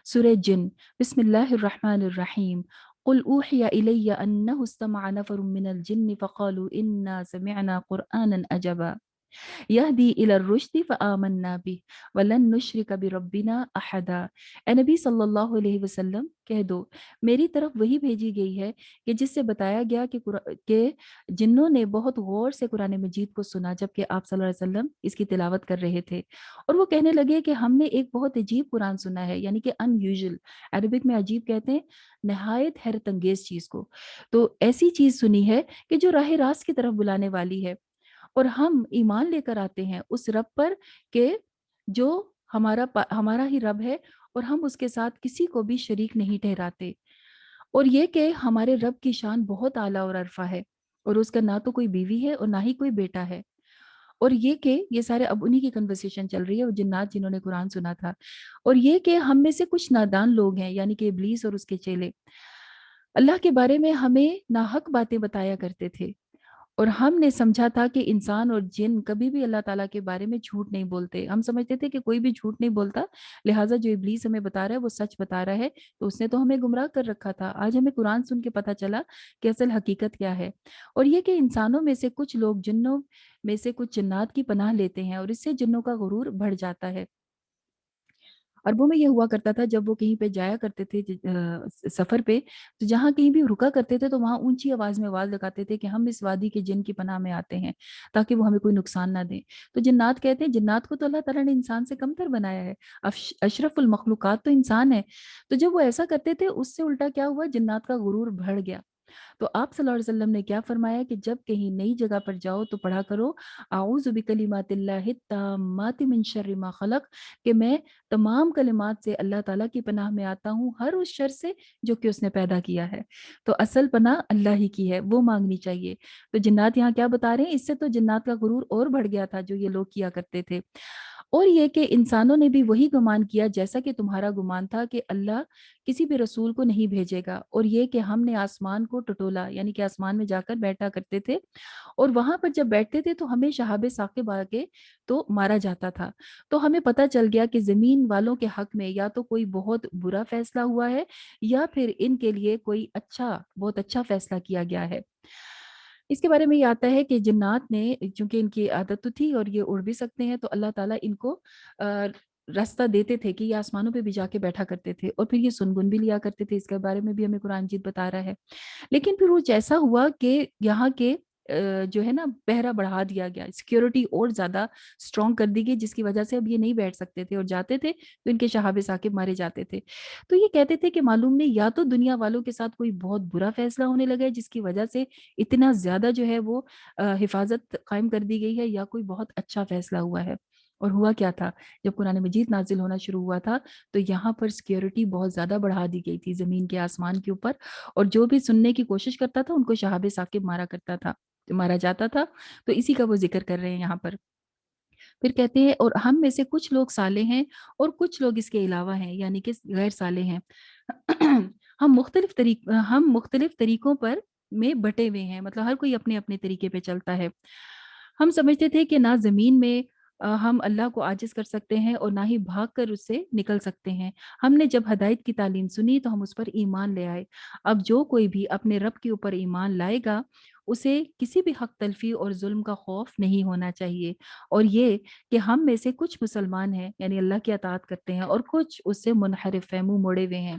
سورہ جن، بسم اللہ الرحمن الرحیم۔ قل اوحی الی انہ استمع نفر من الجن فقالوا انا سمعنا قرآنا عجبا یہدی الی الرشد فآمنا بہ ولن نشرک بربنا احدا۔ اے نبی صلی اللہ علیہ وسلم کہہ دو، میری طرف وہی بھیجی گئی ہے کہ جس سے بتایا گیا کہ جنوں نے بہت غور سے قرآن مجید کو سنا جبکہ آپ صلی اللہ علیہ وسلم اس کی تلاوت کر رہے تھے، اور وہ کہنے لگے کہ ہم نے ایک بہت عجیب قرآن سنا ہے، یعنی کہ ان یوزل، عربک میں عجیب کہتے ہیں نہایت حیرت انگیز چیز کو۔ تو ایسی چیز سنی ہے کہ جو راہ راست کی طرف بلانے والی ہے، اور ہم ایمان لے کر آتے ہیں اس رب پر کہ جو ہمارا ہی رب ہے، اور ہم اس کے ساتھ کسی کو بھی شریک نہیں ٹھہراتے، اور یہ کہ ہمارے رب کی شان بہت اعلیٰ اور عرفہ ہے، اور اس کا نہ تو کوئی بیوی ہے اور نہ ہی کوئی بیٹا ہے، اور یہ کہ یہ سارے اب انہی کی کنورسیشن چل رہی ہے، وہ جنات جنہوں نے قرآن سنا تھا، اور یہ کہ ہم میں سے کچھ نادان لوگ ہیں یعنی کہ ابلیس اور اس کے چیلے اللہ کے بارے میں ہمیں ناحق باتیں بتایا کرتے تھے، اور ہم نے سمجھا تھا کہ انسان اور جن کبھی بھی اللہ تعالیٰ کے بارے میں جھوٹ نہیں بولتے. ہم سمجھتے تھے کہ کوئی بھی جھوٹ نہیں بولتا، لہٰذا جو ابلیس ہمیں بتا رہا ہے وہ سچ بتا رہا ہے، تو اس نے تو ہمیں گمراہ کر رکھا تھا. آج ہمیں قرآن سن کے پتہ چلا کہ اصل حقیقت کیا ہے، اور یہ کہ انسانوں میں سے کچھ لوگ جنوں میں سے کچھ جنات کی پناہ لیتے ہیں، اور اس سے جنوں کا غرور بڑھ جاتا ہے. عربوں میں یہ ہوا کرتا تھا جب وہ کہیں پہ جایا کرتے تھے سفر پہ، تو جہاں کہیں بھی رکا کرتے تھے تو وہاں اونچی آواز میں آواز لگاتے تھے کہ ہم اس وادی کے جن کی پناہ میں آتے ہیں تاکہ وہ ہمیں کوئی نقصان نہ دیں. تو جنات کہتے ہیں جنات کو تو اللہ تعالیٰ نے انسان سے کمتر بنایا ہے، اشرف المخلوقات تو انسان ہے. تو جب وہ ایسا کرتے تھے اس سے الٹا کیا ہوا، جنات کا غرور بڑھ گیا. تو آپ صلی اللہ علیہ وسلم نے کیا فرمایا کہ جب کہیں نئی جگہ پر جاؤ تو پڑھا کرو اعوذ بکلمات اللہ التامات من شر ما خلق، کہ میں تمام کلمات سے اللہ تعالیٰ کی پناہ میں آتا ہوں ہر اس شر سے جو کہ اس نے پیدا کیا ہے. تو اصل پناہ اللہ ہی کی ہے، وہ مانگنی چاہیے. تو جنات یہاں کیا بتا رہے ہیں، اس سے تو جنات کا غرور اور بڑھ گیا تھا جو یہ لوگ کیا کرتے تھے. اور یہ کہ انسانوں نے بھی وہی گمان کیا جیسا کہ تمہارا گمان تھا کہ اللہ کسی بھی رسول کو نہیں بھیجے گا، اور یہ کہ ہم نے آسمان کو ٹٹولا، یعنی کہ آسمان میں جا کر بیٹھا کرتے تھے، اور وہاں پر جب بیٹھتے تھے تو ہمیں شہاب ثاقب آگے تو مارا جاتا تھا. تو ہمیں پتہ چل گیا کہ زمین والوں کے حق میں یا تو کوئی بہت برا فیصلہ ہوا ہے یا پھر ان کے لیے کوئی بہت اچھا فیصلہ کیا گیا ہے. اس کے بارے میں یہ آتا ہے کہ جنات نے چونکہ ان کی عادت تو تھی اور یہ اڑ بھی سکتے ہیں، تو اللہ تعالیٰ ان کو راستہ دیتے تھے کہ یہ آسمانوں پہ بھی جا کے بیٹھا کرتے تھے، اور پھر یہ سنگن بھی لیا کرتے تھے. اس کے بارے میں بھی ہمیں قرآن مجید بتا رہا ہے. لیکن پھر وہ جیسا ہوا کہ یہاں کے جو ہے نا پہرا بڑھا دیا گیا، سیکیورٹی اور زیادہ اسٹرانگ کر دی گئی، جس کی وجہ سے اب یہ نہیں بیٹھ سکتے تھے، اور جاتے تھے تو ان کے شہاب ثاقب مارے جاتے تھے. تو یہ کہتے تھے کہ معلوم نہیں یا تو دنیا والوں کے ساتھ کوئی بہت برا فیصلہ ہونے لگا ہے جس کی وجہ سے اتنا زیادہ جو ہے وہ حفاظت قائم کر دی گئی ہے، یا کوئی بہت اچھا فیصلہ ہوا ہے. اور ہوا کیا تھا، جب قرآن مجید نازل ہونا شروع ہوا تھا تو یہاں پر سیکیورٹی بہت زیادہ بڑھا دی گئی تھی زمین کے آسمان کے اوپر، اور جو بھی سننے کی کوشش کرتا تھا ان کو شہاب ثاقب مارا جاتا تھا. تو اسی کا وہ ذکر کر رہے ہیں یہاں پر. پھر کہتے ہیں اور ہم میں سے کچھ لوگ صالح ہیں اور کچھ لوگ اس کے علاوہ ہیں، یعنی کہ غیر صالح ہیں. ہم مختلف طریقوں پر میں بٹے ہوئے ہیں، مطلب ہر کوئی اپنے اپنے طریقے پہ چلتا ہے. ہم سمجھتے تھے کہ نہ زمین میں ہم اللہ کو عاجز کر سکتے ہیں اور نہ ہی بھاگ کر اس سے نکل سکتے ہیں. ہم نے جب ہدایت کی تعلیم سنی تو ہم اس پر ایمان لے آئے. اب جو کوئی بھی اپنے رب کے اوپر ایمان لائے گا اسے کسی بھی حق تلفی اور ظلم کا خوف نہیں ہونا چاہیے. اور یہ کہ ہم میں سے کچھ مسلمان ہیں یعنی اللہ کی اطاعت کرتے ہیں، اور کچھ اس سے منحرف ہیں، منہ موڑے ہوئے ہیں.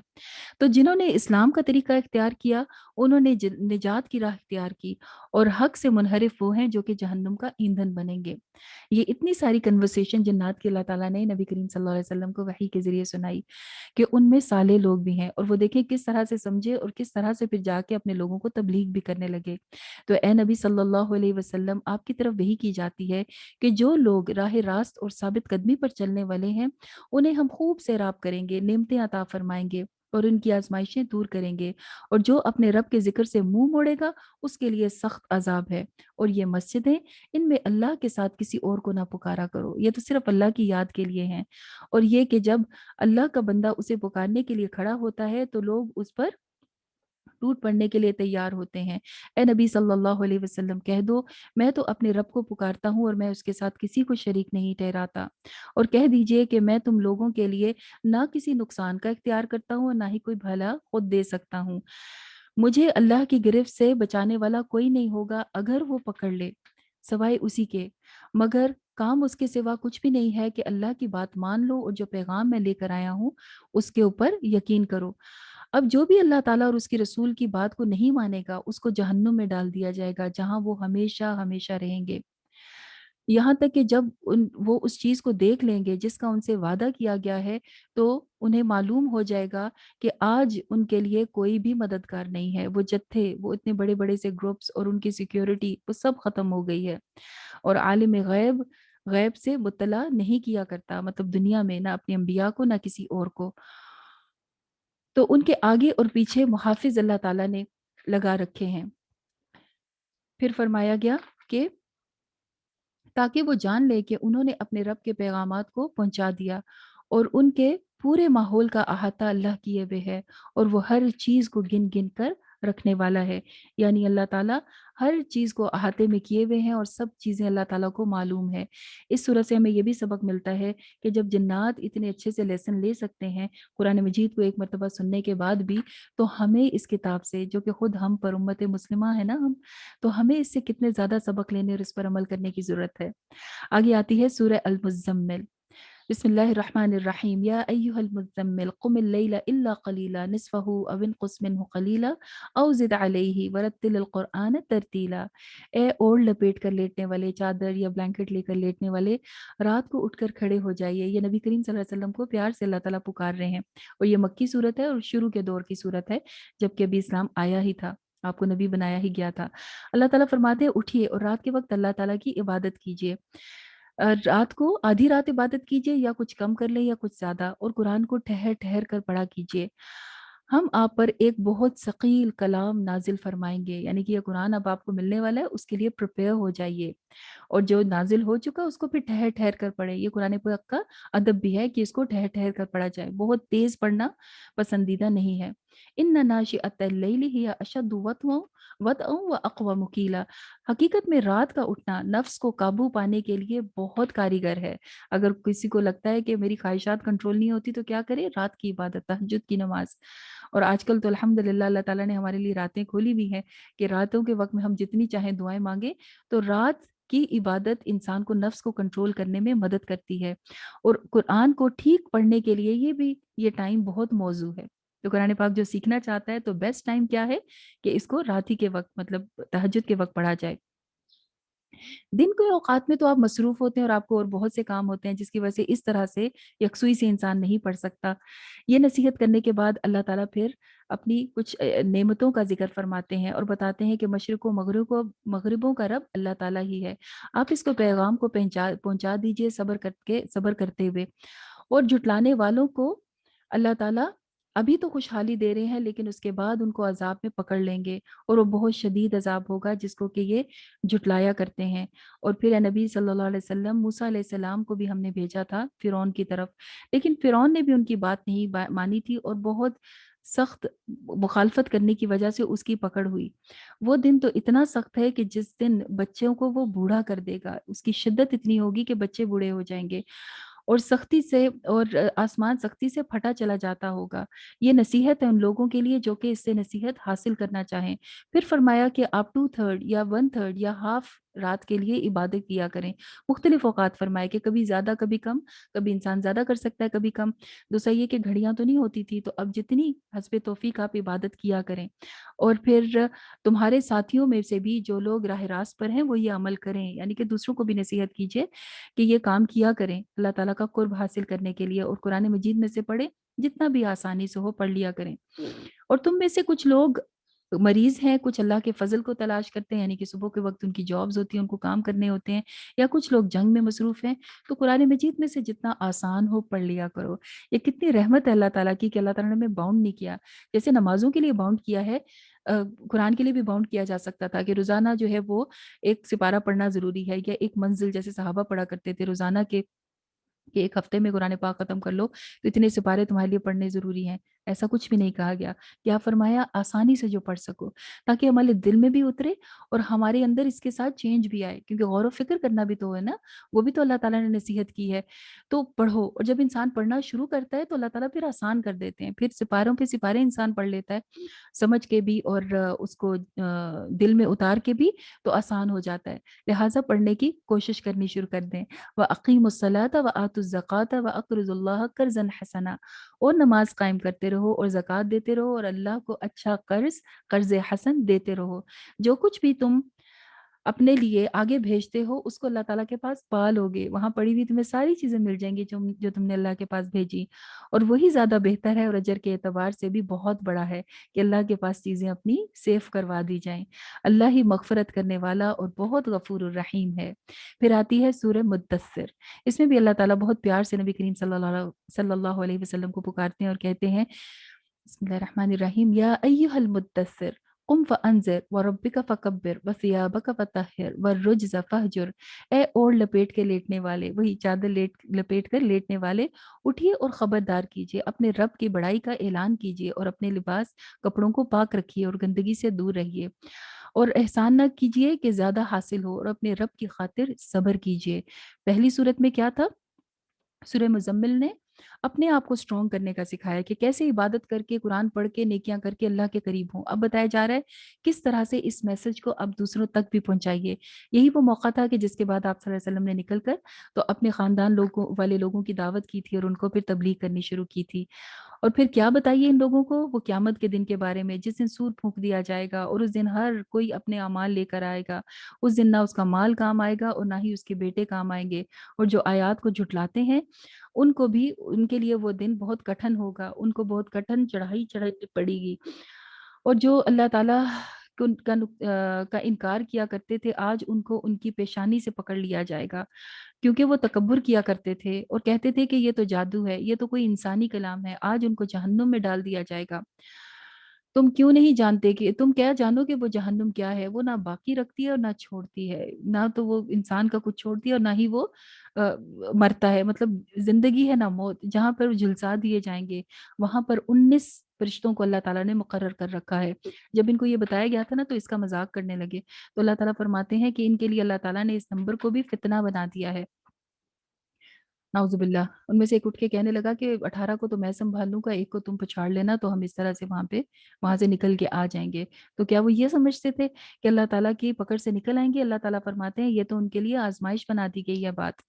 تو جنہوں نے اسلام کا طریقہ اختیار کیا انہوں نے نجات کی راہ اختیار کی، اور حق سے منحرف وہ ہیں جو کہ جہنم کا ایندھن بنیں گے. یہ اتنی ساری کنورسیشن جنات کی اللہ تعالیٰ نے نبی کریم صلی اللہ علیہ وسلم کو وحی کے ذریعے سنائی کہ ان میں صالح لوگ بھی ہیں، اور وہ دیکھیں کس طرح سے سمجھے اور کس طرح سے پھر جا کے اپنے لوگوں کو تبلیغ بھی کرنے لگے. تو اے نبی صلی اللہ علیہ وسلم، آپ کی طرف وحی کی جاتی ہے کہ جو لوگ راہ راست اور ثابت قدمی پر چلنے والے ہیں انہیں ہم خوب سیراب کریں گے، نعمتیں عطا فرمائیں گے اور ان کی آزمائشیں دور کریں گے. اور جو اپنے رب کے ذکر سے منہ موڑے گا اس کے لیے سخت عذاب ہے. اور یہ مسجدیں، ان میں اللہ کے ساتھ کسی اور کو نہ پکارا کرو، یہ تو صرف اللہ کی یاد کے لیے ہیں. اور یہ کہ جب اللہ کا بندہ اسے پکارنے کے لیے کھڑا ہوتا ہے تو لوگ اس پر ٹوٹ پڑنے کے لیے تیار ہوتے ہیں. اے نبی صلی اللہ علیہ وسلم کہہ دو میں تو اپنے رب کو پکارتا ہوں اور میں اس کے ساتھ کسی کو شریک نہیں ٹھہراتا. اور کہہ دیجئے کہ میں تم لوگوں کے لیے نہ کسی نقصان کا اختیار کرتا ہوں اور نہ ہی کوئی بھلا خود دے سکتا ہوں. مجھے اللہ کی گرفت سے بچانے والا کوئی نہیں ہوگا اگر وہ پکڑ لے سوائے اسی کے، مگر کام اس کے سوا کچھ بھی نہیں ہے کہ اللہ کی بات مان لو اور جو پیغام میں لے کر آیا ہوں اس کے اوپر یقین کرو. اب جو بھی اللہ تعالیٰ اور اس کی رسول کی بات کو نہیں مانے گا اس کو جہنم میں ڈال دیا جائے گا جہاں وہ ہمیشہ ہمیشہ رہیں گے، یہاں تک کہ جب وہ اس چیز کو دیکھ لیں گے جس کا ان سے وعدہ کیا گیا ہے تو انہیں معلوم ہو جائے گا کہ آج ان کے لیے کوئی بھی مددگار نہیں ہے. وہ جتھے، وہ اتنے بڑے بڑے سے گروپس اور ان کی سیکیورٹی وہ سب ختم ہو گئی ہے. اور عالم غیب سے مطلع نہیں کیا کرتا، مطلب دنیا میں نہ اپنے انبیاء کو نہ کسی اور کو. تو ان کے آگے اور پیچھے محافظ اللہ تعالیٰ نے لگا رکھے ہیں. پھر فرمایا گیا کہ تاکہ وہ جان لے کہ انہوں نے اپنے رب کے پیغامات کو پہنچا دیا اور ان کے پورے ماحول کا احاطہ اللہ کیے ہوئے ہے، اور وہ ہر چیز کو گن گن کر رکھنے والا ہے۔ یعنی اللہ تعالیٰ ہر چیز کو احاطے میں کیے ہوئے ہیں اور سب چیزیں اللہ تعالیٰ کو معلوم ہے۔ اس صورت سے ہمیں یہ بھی سبق ملتا ہے کہ جب جنات اتنے اچھے سے لیسن لے سکتے ہیں قرآن مجید کو ایک مرتبہ سننے کے بعد بھی، تو ہمیں اس کتاب سے، جو کہ خود ہم پر امت مسلمہ ہے نا ہم، تو ہمیں اس سے کتنے زیادہ سبق لینے اور اس پر عمل کرنے کی ضرورت ہے۔ آگے آتی ہے سورہ المزمل۔ بسم اللہ الرحمن الرحیم، یا ایہا المزمل قم اللیل الا قلیلا نصفہ او انقص منہ قلیلا او زد علیہ ورتل القرآن ترتیلا۔ اے اوڑھ لپیٹ کر لیٹنے والے، چادر یا بلینکٹ لے کر لیٹنے والے، رات کو اٹھ کر کھڑے ہو جائیے۔ یہ نبی کریم صلی اللہ علیہ وسلم کو پیار سے اللہ تعالیٰ پکار رہے ہیں، اور یہ مکی صورت ہے اور شروع کے دور کی صورت ہے، جبکہ ابھی اسلام آیا ہی تھا، آپ کو نبی بنایا ہی گیا تھا۔ اللہ تعالیٰ فرماتے ہیں اٹھیے اور رات کے وقت اللہ تعالیٰ کی عبادت کیجیے۔ رات کو آدھی رات عبادت کیجیے، یا کچھ کم کر لیں یا کچھ زیادہ، اور قرآن کو ٹھہر ٹھہر کر پڑھا کیجیے۔ ہم آپ پر ایک بہت ثقیل کلام نازل فرمائیں گے، یعنی کہ یہ قرآن اب آپ کو ملنے والا ہے، اس کے لیے پریپیئر ہو جائیے، اور جو نازل ہو چکا اس کو پھر ٹھہر ٹھہر کر پڑھیں۔ یہ قرآن پاک کا ادب بھی ہے کہ اس کو ٹھہر ٹھہر کر پڑھا جائے، بہت تیز پڑھنا پسندیدہ نہیں ہے۔ ان ناشئۃ اللیل ہی اشد وطئا واقوم قیلا۔ حقیقت میں رات کا اٹھنا نفس کو قابو پانے کے لیے بہت کاریگر ہے۔ اگر کسی کو لگتا ہے کہ میری خواہشات کنٹرول نہیں ہوتی تو کیا کرے؟ رات کی عبادت، تہجد کی نماز۔ اور آج کل تو الحمدللہ اللہ تعالیٰ نے ہمارے لیے راتیں کھولی بھی ہیں کہ راتوں کے وقت میں ہم جتنی چاہیں دعائیں مانگیں، تو رات کی عبادت انسان کو نفس کو کنٹرول کرنے میں مدد کرتی ہے، اور قرآن کو ٹھیک پڑھنے کے لیے یہ ٹائم بہت موزوں ہے۔ تو قرآن پاک جو سیکھنا چاہتا ہے تو بیسٹ ٹائم کیا ہے کہ اس کو رات ہی کے وقت، مطلب تہجد کے وقت پڑھا جائے۔ دن کے اوقات میں تو آپ مصروف ہوتے ہیں اور آپ کو اور بہت سے کام ہوتے ہیں، جس کی وجہ سے اس طرح سے یکسوئی سے انسان نہیں پڑھ سکتا۔ یہ نصیحت کرنے کے بعد اللہ تعالیٰ پھر اپنی کچھ نعمتوں کا ذکر فرماتے ہیں اور بتاتے ہیں کہ مشرق و مغربوں کا رب اللہ تعالیٰ ہی ہے۔ آپ اس کو پیغام کو پہنچا دیجئے صبر کرتے ہوئے، اور جھٹلانے والوں کو اللہ تعالیٰ ابھی تو خوشحالی دے رہے ہیں، لیکن اس کے بعد ان کو عذاب میں پکڑ لیں گے، اور وہ بہت شدید عذاب ہوگا جس کو کہ یہ جھٹلایا کرتے ہیں۔ اور پھر اے نبی صلی اللہ علیہ وسلم، موسیٰ علیہ السلام کو بھی ہم نے بھیجا تھا فرعون کی طرف، لیکن فرعون نے بھی ان کی بات نہیں مانی تھی، اور بہت سخت مخالفت کرنے کی وجہ سے اس کی پکڑ ہوئی۔ وہ دن تو اتنا سخت ہے کہ جس دن بچوں کو وہ بوڑھا کر دے گا، اس کی شدت اتنی ہوگی کہ بچے بوڑھے ہو جائیں گے، اور سختی سے، اور آسمان سختی سے پھٹا چلا جاتا ہوگا۔ یہ نصیحت ہے ان لوگوں کے لیے جو کہ اس سے نصیحت حاصل کرنا چاہیں۔ پھر فرمایا کہ آپ 2/3 یا 1/3 یا ہاف رات کے لیے عبادت کیا کریں۔ مختلف اوقات فرمائے کہ کبھی زیادہ کبھی کم، کبھی انسان زیادہ کر سکتا ہے کبھی کم۔ دوسرا یہ کہ گھڑیاں تو نہیں ہوتی تھی، تو اب جتنی حسب توفیق آپ عبادت کیا کریں، اور پھر تمہارے ساتھیوں میں سے بھی جو لوگ راہ راست پر ہیں وہ یہ عمل کریں، یعنی کہ دوسروں کو بھی نصیحت کیجئے کہ یہ کام کیا کریں اللہ تعالیٰ کا قرب حاصل کرنے کے لیے، اور قرآن مجید میں سے پڑھیں، جتنا بھی آسانی سے ہو پڑھ لیا کریں۔ اور تم میں سے کچھ لوگ مریض ہیں، کچھ اللہ کے فضل کو تلاش کرتے ہیں، یعنی کہ صبح کے وقت ان کی جابز ہوتی ہیں، ان کو کام کرنے ہوتے ہیں، یا کچھ لوگ جنگ میں مصروف ہیں، تو قرآن مجید میں سے جتنا آسان ہو پڑھ لیا کرو۔ یہ کتنی رحمت ہے اللہ تعالیٰ کی کہ اللہ تعالیٰ نے ہمیں باؤنڈ نہیں کیا، جیسے نمازوں کے لیے باؤنڈ کیا ہے، قرآن کے لیے بھی باؤنڈ کیا جا سکتا تھا کہ روزانہ جو ہے وہ ایک سپارہ پڑھنا ضروری ہے، یا ایک منزل، جیسے صحابہ پڑھا کرتے تھے روزانہ کے، کہ ایک ہفتے میں قرآن پاک ختم کر لو تو اتنے سپارے تمہارے لیے پڑھنے ضروری ہیں۔ ایسا کچھ بھی نہیں کہا گیا، کیا فرمایا؟ آسانی سے جو پڑھ سکو، تاکہ ہمارے دل میں بھی اترے اور ہمارے اندر اس کے ساتھ چینج بھی آئے، کیونکہ غور و فکر کرنا بھی تو ہے نا، وہ بھی تو اللہ تعالیٰ نے نصیحت کی ہے۔ تو پڑھو، اور جب انسان پڑھنا شروع کرتا ہے تو اللہ تعالیٰ پھر آسان کر دیتے ہیں، پھر سپاروں پہ سپارے انسان پڑھ لیتا ہے، سمجھ کے بھی اور اس کو دل میں اتار کے بھی، تو آسان ہو جاتا ہے۔ لہٰذا پڑھنے کی کوشش کرنی شروع کر دیں۔ وَأَقِيمُوا الصَّلَاةَ وَآتُوا الزَّكَاةَ وَأَقْرِضُوا اللَّهَ قَرْضًا حَسَنًا، اور نماز قائم کرتے رہو اور زکوٰۃ دیتے رہو، اور اللہ کو اچھا قرض حسن دیتے رہو۔ جو کچھ بھی تم اپنے لیے آگے بھیجتے ہو اس کو اللہ تعالیٰ کے پاس پالوگے، وہاں پڑی ہوئی تمہیں ساری چیزیں مل جائیں گی جو تم نے اللہ کے پاس بھیجی، اور وہی زیادہ بہتر ہے، اور اجر کے اعتبار سے بھی بہت بڑا ہے کہ اللہ کے پاس چیزیں اپنی سیف کروا دی جائیں۔ اللہ ہی مغفرت کرنے والا اور بہت غفور الرحیم ہے۔ پھر آتی ہے سورہ مدثر، اس میں بھی اللہ تعالیٰ بہت پیار سے نبی کریم صلی اللہ علیہ وسلم کو پکارتے ہیں اور کہتے ہیں، بسم اللہ الرحمن الرحیم، یا ایہا المدثر قم فانذر وربک فکبر وثیابک فطہر والرجز فہجر، اے اوڑھ لپیٹ کے لیٹنے والے، وہی چادر لپیٹ کر لیٹنے والے، اٹھیے اور خبردار کیجیے، اپنے رب کی بڑائی کا اعلان کیجیے اور اپنے لباس کپڑوں کو پاک رکھیے اور گندگی سے دور رہیے، اور احسان نہ کیجیے کہ زیادہ حاصل ہو، اور اپنے رب کی خاطر صبر کیجیے۔ پہلی صورت میں کیا تھا؟ سورہ مزمل نے اپنے آپ کو سٹرونگ کرنے کا سکھایا کہ کیسے عبادت کر کے، قرآن پڑھ کے، نیکیاں کر کے اللہ کے قریب ہوں۔ اب بتایا جا رہا ہے کس طرح سے اس میسج کو اب دوسروں تک بھی پہنچائیے۔ یہی وہ موقع تھا کہ جس کے بعد آپ صلی اللہ علیہ وسلم نے نکل کر تو اپنے خاندان والے لوگوں کی دعوت کی تھی اور ان کو پھر تبلیغ کرنی شروع کی تھی۔ اور پھر کیا بتائیے ان لوگوں کو؟ وہ قیامت کے دن کے بارے میں، جس دن سور پھونک دیا جائے گا اور اس دن ہر کوئی اپنے اعمال لے کر آئے گا۔ اس دن نہ اس کا مال کام آئے گا اور نہ ہی اس کے بیٹے کام آئیں گے، اور جو آیات کو جھٹلاتے ہیں ان کو بھی، ان کے لیے وہ دن بہت کٹھن ہوگا، ان کو بہت کٹھن چڑھائی چڑھانی پڑے گی۔ اور جو اللہ تعالیٰ کا انکار کیا کرتے تھے، آج ان کو ان کی پیشانی سے پکڑ لیا جائے گا، کیونکہ وہ تکبر کیا کرتے تھے اور کہتے تھے کہ یہ تو جادو ہے، یہ تو کوئی انسانی کلام ہے، آج ان کو جہنم میں ڈال دیا جائے گا۔ تم کیوں نہیں جانتے کہ تم کیا جانو کہ وہ جہنم کیا ہے؟ وہ نہ باقی رکھتی ہے اور نہ چھوڑتی ہے، نہ تو وہ انسان کا کچھ چھوڑتی ہے اور نہ ہی وہ مرتا ہے، مطلب زندگی ہے نہ موت، جہاں پر جھلسا دیے جائیں گے وہاں پر 19 فرشتوں کو اللہ تعالیٰ نے مقرر کر رکھا ہے۔ جب ان کو یہ بتایا گیا تھا نا تو اس کا مذاق کرنے لگے، تو اللہ تعالیٰ فرماتے ہیں کہ ان کے لیے اللہ تعالیٰ نے اس نمبر کو بھی فتنہ بنا دیا ہے۔ نعوذ باللہ۔ ان میں سے ایک اٹھ کے کہنے لگا کہ 18 کو تو میں سنبھال لوں گا، ایک کو تم پچھاڑ لینا، تو ہم اس طرح سے وہاں سے نکل کے آ جائیں گے۔ تو کیا وہ یہ سمجھتے تھے کہ اللہ تعالیٰ کی پکڑ سے نکل آئیں گے؟ اللہ تعالیٰ فرماتے ہیں یہ تو ان کے لیے آزمائش بنا دی گئی ہے بات۔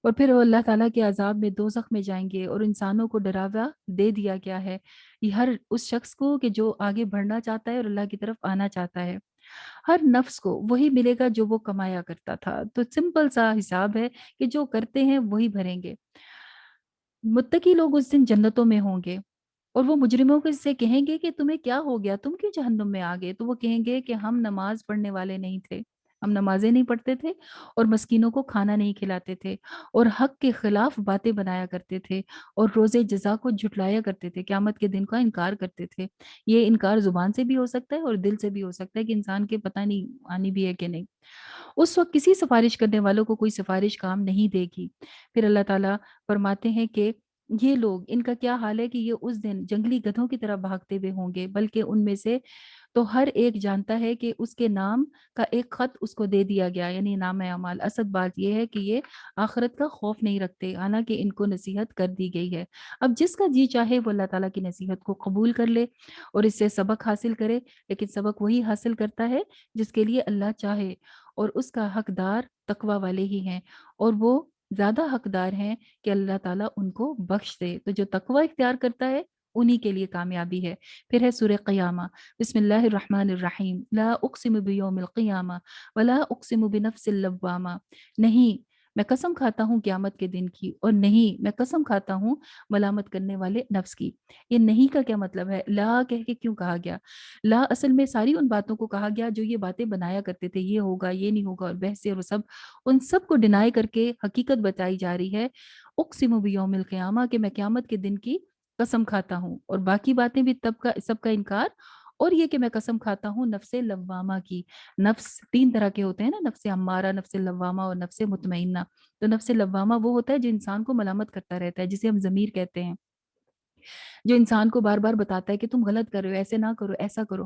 اور پھر وہ اللہ تعالیٰ کے عذاب میں دوزخ میں جائیں گے، اور انسانوں کو ڈراوا دے دیا گیا ہے یہ ہر اس شخص کو کہ جو آگے بڑھنا چاہتا ہے اور اللہ کی طرف آنا چاہتا ہے۔ ہر نفس کو وہی ملے گا جو وہ کمایا کرتا تھا۔ تو سمپل سا حساب ہے کہ جو کرتے ہیں وہی بھریں گے۔ متقی لوگ اس دن جنتوں میں ہوں گے، اور وہ مجرموں کو سے کہیں گے کہ تمہیں کیا ہو گیا، تم کیوں جہنم میں آ گئے؟ تو وہ کہیں گے کہ ہم نماز پڑھنے والے نہیں تھے، ہم نمازیں نہیں پڑھتے تھے اور مسکینوں کو کھانا نہیں کھلاتے تھے اور حق کے خلاف باتیں بنایا کرتے تھے اور روز جزا کو جھٹلایا کرتے تھے، قیامت کے دن کا انکار کرتے تھے۔ یہ انکار زبان سے بھی ہو سکتا ہے اور دل سے بھی ہو سکتا ہے کہ انسان کے پتہ نہیں آنی بھی ہے کہ نہیں۔ اس وقت کسی سفارش کرنے والوں کو کوئی سفارش کام نہیں دے گی۔ پھر اللہ تعالیٰ فرماتے ہیں کہ یہ لوگ، ان کا کیا حال ہے کہ یہ اس دن جنگلی گدھوں کی طرح بھاگتے ہوئے ہوں گے، بلکہ ان میں سے تو ہر ایک جانتا ہے کہ اس کے نام کا ایک خط اس کو دے دیا گیا، یعنی نام اعمال۔ اصل بات یہ ہے کہ یہ آخرت کا خوف نہیں رکھتے، حالانکہ ان کو نصیحت کر دی گئی ہے۔ اب جس کا جی چاہے وہ اللہ تعالیٰ کی نصیحت کو قبول کر لے اور اس سے سبق حاصل کرے، لیکن سبق وہی حاصل کرتا ہے جس کے لیے اللہ چاہے، اور اس کا حقدار تقوی والے ہی ہیں، اور وہ زیادہ حقدار ہیں کہ اللہ تعالیٰ ان کو بخش دے۔ تو جو تقوی اختیار کرتا ہے انہی کے لیے کامیابی ہے۔ پھر ہے سورہ قیامہ۔ بسم اللہ الرحمن الرحیم۔ لا اقسم بیوم القیامہ ولا اقسم بنفس اللوامہ، نہیں میں قسم کھاتا ہوں قیامت کے دن کی، اور نہیں میں قسم کھاتا ہوں ملامت کرنے والے نفس کی۔ یہ نہیں کا کیا مطلب ہے؟ لا کہہ کے کیوں کہا گیا؟ لا اصل میں ساری ان باتوں کو کہا گیا جو یہ باتیں بنایا کرتے تھے، یہ ہوگا یہ نہیں ہوگا، اور بحثیں اور سب، ان سب کو ڈینائی کر کے حقیقت بتائی جا رہی ہے۔ اقسم بیوم القیامہ کہ میں قیامت کے دن کی قسم کھاتا ہوں، اور باقی باتیں بھی سب کا انکار، اور یہ کہ میں قسم کھاتا ہوں نفس لوامہ کی۔ نفس 3 طرح کے ہوتے ہیں نا، نفس امارہ، نفس لوامہ اور نفس مطمئنہ۔ تو نفس لوامہ وہ ہوتا ہے جو انسان کو ملامت کرتا رہتا ہے، جسے ہم ضمیر کہتے ہیں، جو انسان کو بار بار بتاتا ہے کہ تم غلط کر رہے ہو، ایسے نہ کرو، ایسا کرو۔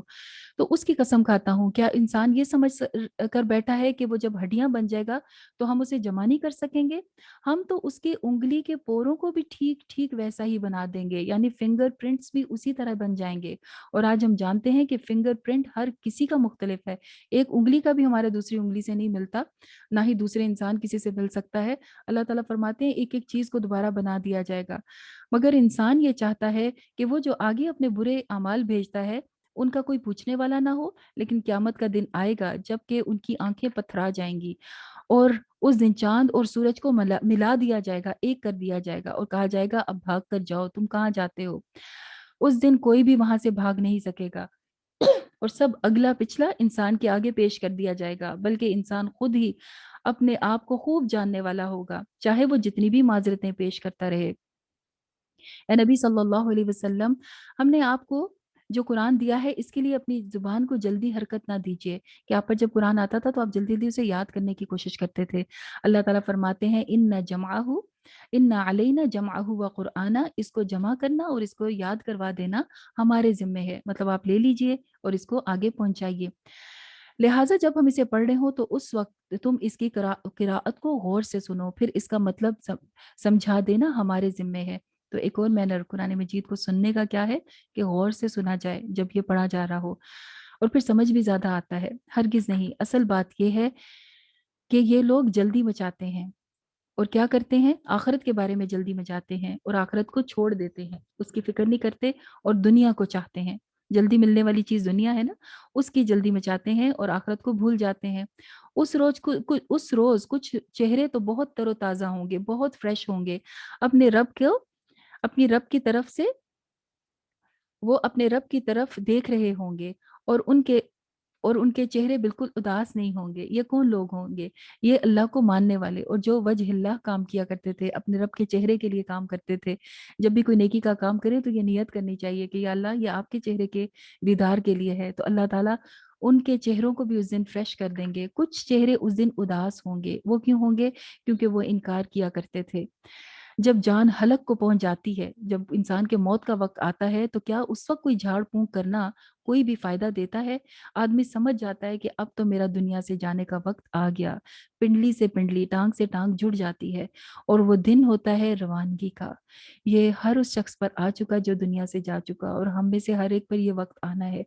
تو اس کی قسم کھاتا ہوں۔ کیا انسان یہ سمجھ کر بیٹھا ہے کہ وہ جب ہڈیاں بن جائے گا تو ہم اسے جمع نہیں کر سکیں گے؟ ہم تو اس کی انگلی کے پوروں کو بھی ٹھیک ٹھیک ویسا ہی بنا دیں گے، یعنی فنگر پرنٹس بھی اسی طرح بن جائیں گے۔ اور آج ہم جانتے ہیں کہ فنگر پرنٹ ہر کسی کا مختلف ہے، ایک انگلی کا بھی ہمارے دوسری انگلی سے نہیں ملتا، نہ ہی دوسرے انسان کسی سے مل سکتا ہے۔ اللہ تعالیٰ فرماتے ہیں ایک ایک چیز کو دوبارہ بنا دیا جائے گا، مگر انسان یہ چاہتا ہے کہ وہ جو آگے اپنے برے اعمال بھیجتا ہے ان کا کوئی پوچھنے والا نہ ہو۔ لیکن قیامت کا دن آئے گا جب کہ ان کی آنکھیں پتھرا جائیں گی، اور اس دن چاند اور سورج کو ملا دیا جائے گا، ایک کر دیا جائے گا، اور کہا جائے گا اب بھاگ کر جاؤ، تم کہاں جاتے ہو؟ اس دن کوئی بھی وہاں سے بھاگ نہیں سکے گا، اور سب اگلا پچھلا انسان کے آگے پیش کر دیا جائے گا، بلکہ انسان خود ہی اپنے آپ کو خوب جاننے والا ہوگا، چاہے وہ جتنی بھی معذرتیں پیش کرتا رہے۔ اے نبی صلی اللہ علیہ وسلم، ہم نے آپ کو جو قرآن دیا ہے اس کے لیے اپنی زبان کو جلدی حرکت نہ دیجیے کہ آپ پر جب قرآن آتا تھا تو آپ جلدی جلدی اسے یاد کرنے کی کوشش کرتے تھے۔ اللہ تعالیٰ فرماتے ہیں ان علینا جمعہ و قرآنہ، اس کو جمع کرنا اور اس کو یاد کروا دینا ہمارے ذمے ہے، مطلب آپ لے لیجئے اور اس کو آگے پہنچائیے۔ لہٰذا جب ہم اسے پڑھ رہے ہوں تو اس وقت تم اس کی قراءت کو غور سے سنو، پھر اس کا مطلب سمجھا دینا ہمارے ذمے ہے۔ تو ایک اور مینر قرآن مجید کو سننے کا کیا ہے کہ غور سے سنا جائے جب یہ پڑھا جا رہا ہو، اور پھر سمجھ بھی زیادہ آتا ہے۔ ہرگز نہیں، اصل بات یہ ہے کہ یہ لوگ جلدی مچاتے ہیں اور کیا کرتے ہیں، آخرت کے بارے میں جلدی مچاتے ہیں اور آخرت کو چھوڑ دیتے ہیں، اس کی فکر نہیں کرتے اور دنیا کو چاہتے ہیں۔ جلدی ملنے والی چیز دنیا ہے نا، اس کی جلدی مچاتے ہیں اور آخرت کو بھول جاتے ہیں۔ اس روز کچھ چہرے تو بہت تر و تازہ ہوں گے، بہت فریش ہوں گے، اپنی رب کی طرف سے وہ اپنے رب کی طرف دیکھ رہے ہوں گے، اور ان کے چہرے بالکل اداس نہیں ہوں گے۔ یہ کون لوگ ہوں گے؟ یہ اللہ کو ماننے والے اور جو وجہ اللہ کام کیا کرتے تھے، اپنے رب کے چہرے کے لیے کام کرتے تھے۔ جب بھی کوئی نیکی کا کام کرے تو یہ نیت کرنی چاہیے کہ یا اللہ یہ آپ کے چہرے کے دیدار کے لیے ہے، تو اللہ تعالیٰ ان کے چہروں کو بھی اس دن فریش کر دیں گے۔ کچھ چہرے اس دن اداس ہوں گے، وہ کیوں ہوں گے؟ کیونکہ وہ انکار کیا کرتے تھے۔ جب جان حلق کو پہنچ جاتی ہے، جب انسان کے موت کا وقت آتا ہے، تو کیا اس وقت کوئی جھاڑ پھونک کرنا کوئی بھی فائدہ دیتا ہے؟ آدمی سمجھ جاتا ہے کہ اب تو میرا دنیا سے جانے کا وقت آ گیا، پنڈلی سے پنڈلی، ٹانگ سے ٹانگ جڑ جاتی ہے، اور وہ دن ہوتا ہے روانگی کا۔ یہ ہر اس شخص پر آ چکا جو دنیا سے جا چکا، اور ہم میں سے ہر ایک پر یہ وقت آنا ہے۔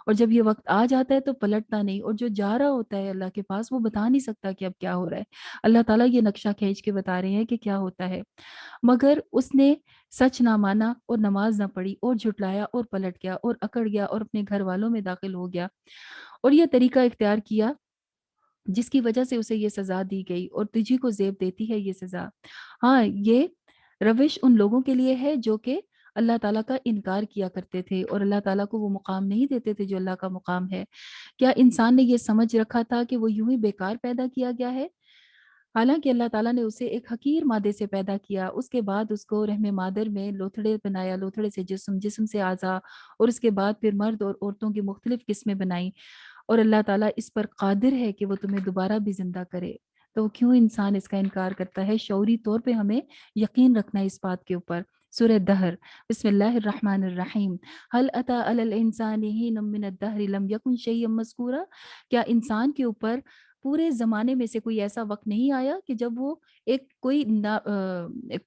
اور جب یہ وقت آ جاتا ہے تو پلٹتا نہیں، اور جو جا رہا ہوتا ہے اللہ کے پاس وہ بتا نہیں سکتا کہ اب کیا ہو رہا ہے۔ اللہ تعالیٰ یہ نقشہ کھینچ کے بتا رہے ہیں کہ کیا ہوتا ہے، مگر اس نے سچ نہ مانا اور نماز نہ پڑھی اور جھٹلایا اور پلٹ گیا اور اکڑ گیا اور اپنے گھر والوں میں داخل ہو گیا، اور یہ طریقہ اختیار کیا جس کی وجہ سے اسے یہ سزا دی گئی، اور تجھی کو زیب دیتی ہے یہ سزا۔ ہاں، یہ روش ان لوگوں کے لیے ہے جو کہ اللہ تعالیٰ کا انکار کیا کرتے تھے اور اللہ تعالیٰ کو وہ مقام نہیں دیتے تھے جو اللہ کا مقام ہے۔ کیا انسان نے یہ سمجھ رکھا تھا کہ وہ یوں ہی بیکار پیدا کیا گیا ہے؟ حالانکہ اللہ تعالیٰ نے اسے ایک حقیر مادے سے پیدا کیا، اس کے بعد اس کو رحم مادر میں لوتھڑے بنایا، لوتھڑے سے جسم، جسم سے اعضا، اور اس کے بعد پھر مرد اور عورتوں کی مختلف قسمیں بنائیں، اور اللہ تعالیٰ اس پر قادر ہے کہ وہ تمہیں دوبارہ بھی زندہ کرے۔ تو کیوں انسان اس کا انکار کرتا ہے؟ شعوری طور پہ ہمیں یقین رکھنا ہے اس بات کے اوپر۔ سورہ دہر، بسم اللہ الرحمن الرحیم، هل اتى على الانسان حين من الدهر لم يكن شيئا مذکورا، کیا انسان کے اوپر پورے زمانے میں سے کوئی ایسا وقت نہیں آیا کہ جب وہ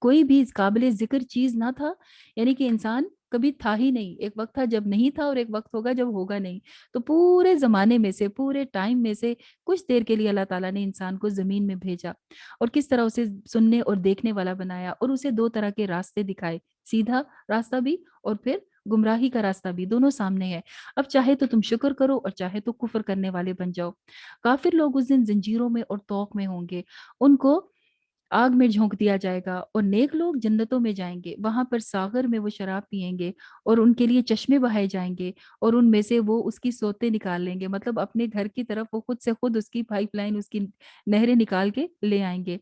کوئی بھی قابل ذکر چیز نہ تھا؟ یعنی کہ انسان کبھی تھا ہی نہیں، ایک وقت تھا جب نہیں تھا، اور ایک وقت ہوگا جب ہوگا نہیں۔ تو پورے زمانے میں سے، پورے ٹائم میں سے کچھ دیر کے لیے اللہ تعالیٰ نے انسان کو زمین میں بھیجا، اور کس طرح اسے سننے اور دیکھنے والا بنایا، اور اسے دو طرح کے راستے دکھائے، سیدھا راستہ بھی اور پھر گمراہی کا راستہ بھی، دونوں سامنے ہے۔ اب چاہے تو تم شکر کرو اور چاہے تو کفر کرنے والے بن جاؤ۔ کافر لوگ اس دن زنجیروں میں اور طوق میں ہوں گے، ان کو آگ میں جھونک دیا جائے گا، اور نیک لوگ جنتوں میں جائیں گے، وہاں پر ساغر میں وہ شراب پئیں گے، اور ان کے لیے چشمے بہائے جائیں گے، اور ان میں سے وہ اس کی سوتے نکال لیں گے، مطلب اپنے گھر کی طرف وہ خود سے خود اس کی پائپ لائن، اس کی نہریں نکال کے لے آئیں گے۔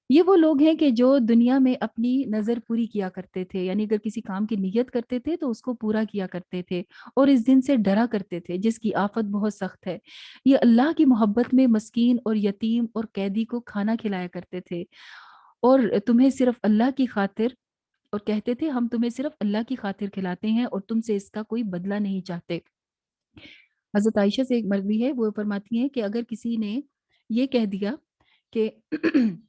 یہ وہ لوگ ہیں کہ جو دنیا میں اپنی نظر پوری کیا کرتے تھے، یعنی اگر کسی کام کی نیت کرتے تھے تو اس کو پورا کیا کرتے تھے، اور اس دن سے ڈرا کرتے تھے جس کی آفت بہت سخت ہے۔ یہ اللہ کی محبت میں مسکین اور یتیم اور قیدی کو کھانا کھلایا کرتے تھے، اور تمہیں صرف اللہ کی خاطر، اور کہتے تھے ہم تمہیں صرف اللہ کی خاطر کھلاتے ہیں اور تم سے اس کا کوئی بدلہ نہیں چاہتے۔ حضرت عائشہ سے ایک مروی ہے، وہ فرماتی ہیں کہ اگر کسی نے یہ کہہ دیا کہ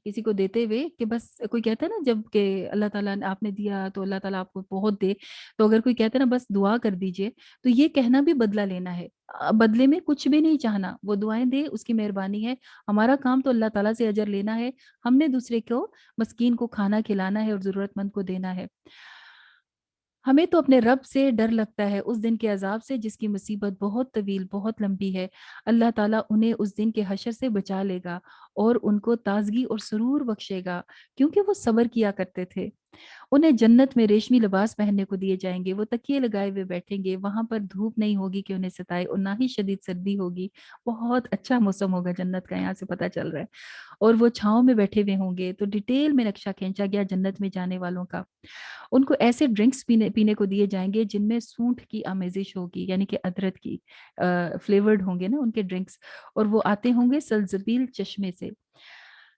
کسی کو دیتے ہوئے کہ بس، کوئی کہتا ہے نا جب کہ اللہ تعالیٰ نے آپ نے دیا تو اللہ تعالیٰ آپ کو بہت دے، تو اگر کوئی کہتا ہے نا بس دعا کر دیجئے، تو یہ کہنا بھی بدلہ لینا ہے، بدلے میں کچھ بھی نہیں چاہنا، وہ دعائیں دے اس کی مہربانی ہے، ہمارا کام تو اللہ تعالیٰ سے اجر لینا ہے، ہم نے دوسرے کو، مسکین کو کھانا کھلانا ہے اور ضرورت مند کو دینا ہے۔ ہمیں تو اپنے رب سے ڈر لگتا ہے، اس دن کے عذاب سے جس کی مصیبت بہت طویل، بہت لمبی ہے۔ اللہ تعالیٰ انہیں اس دن کے حشر سے بچا لے گا اور ان کو تازگی اور سرور بخشے گا، کیونکہ وہ صبر کیا کرتے تھے۔ انہیں جنت میں ریشمی لباس پہننے کو دیے جائیں گے، وہ تکیے لگائے ہوئے بیٹھیں گے، وہاں پر دھوپ نہیں ہوگی کہ انہیں ستائے اور نہ ہی شدید سردی ہوگی، بہت اچھا موسم ہوگا جنت کا، یہاں سے پتہ چل رہا ہے۔ اور وہ چھاؤں میں بیٹھے ہوئے ہوں گے۔ تو ڈیٹیل میں نقشہ کھینچا گیا جنت میں جانے والوں کا۔ ان کو ایسے ڈرنکس پینے کو دیے جائیں گے جن میں سونٹ کی آمیزش ہوگی، یعنی کہ ادرک کی فلیورڈ ہوں گے نا ان کے ڈرنکس، اور وہ آتے ہوں گے سلزبیل چشمے سے۔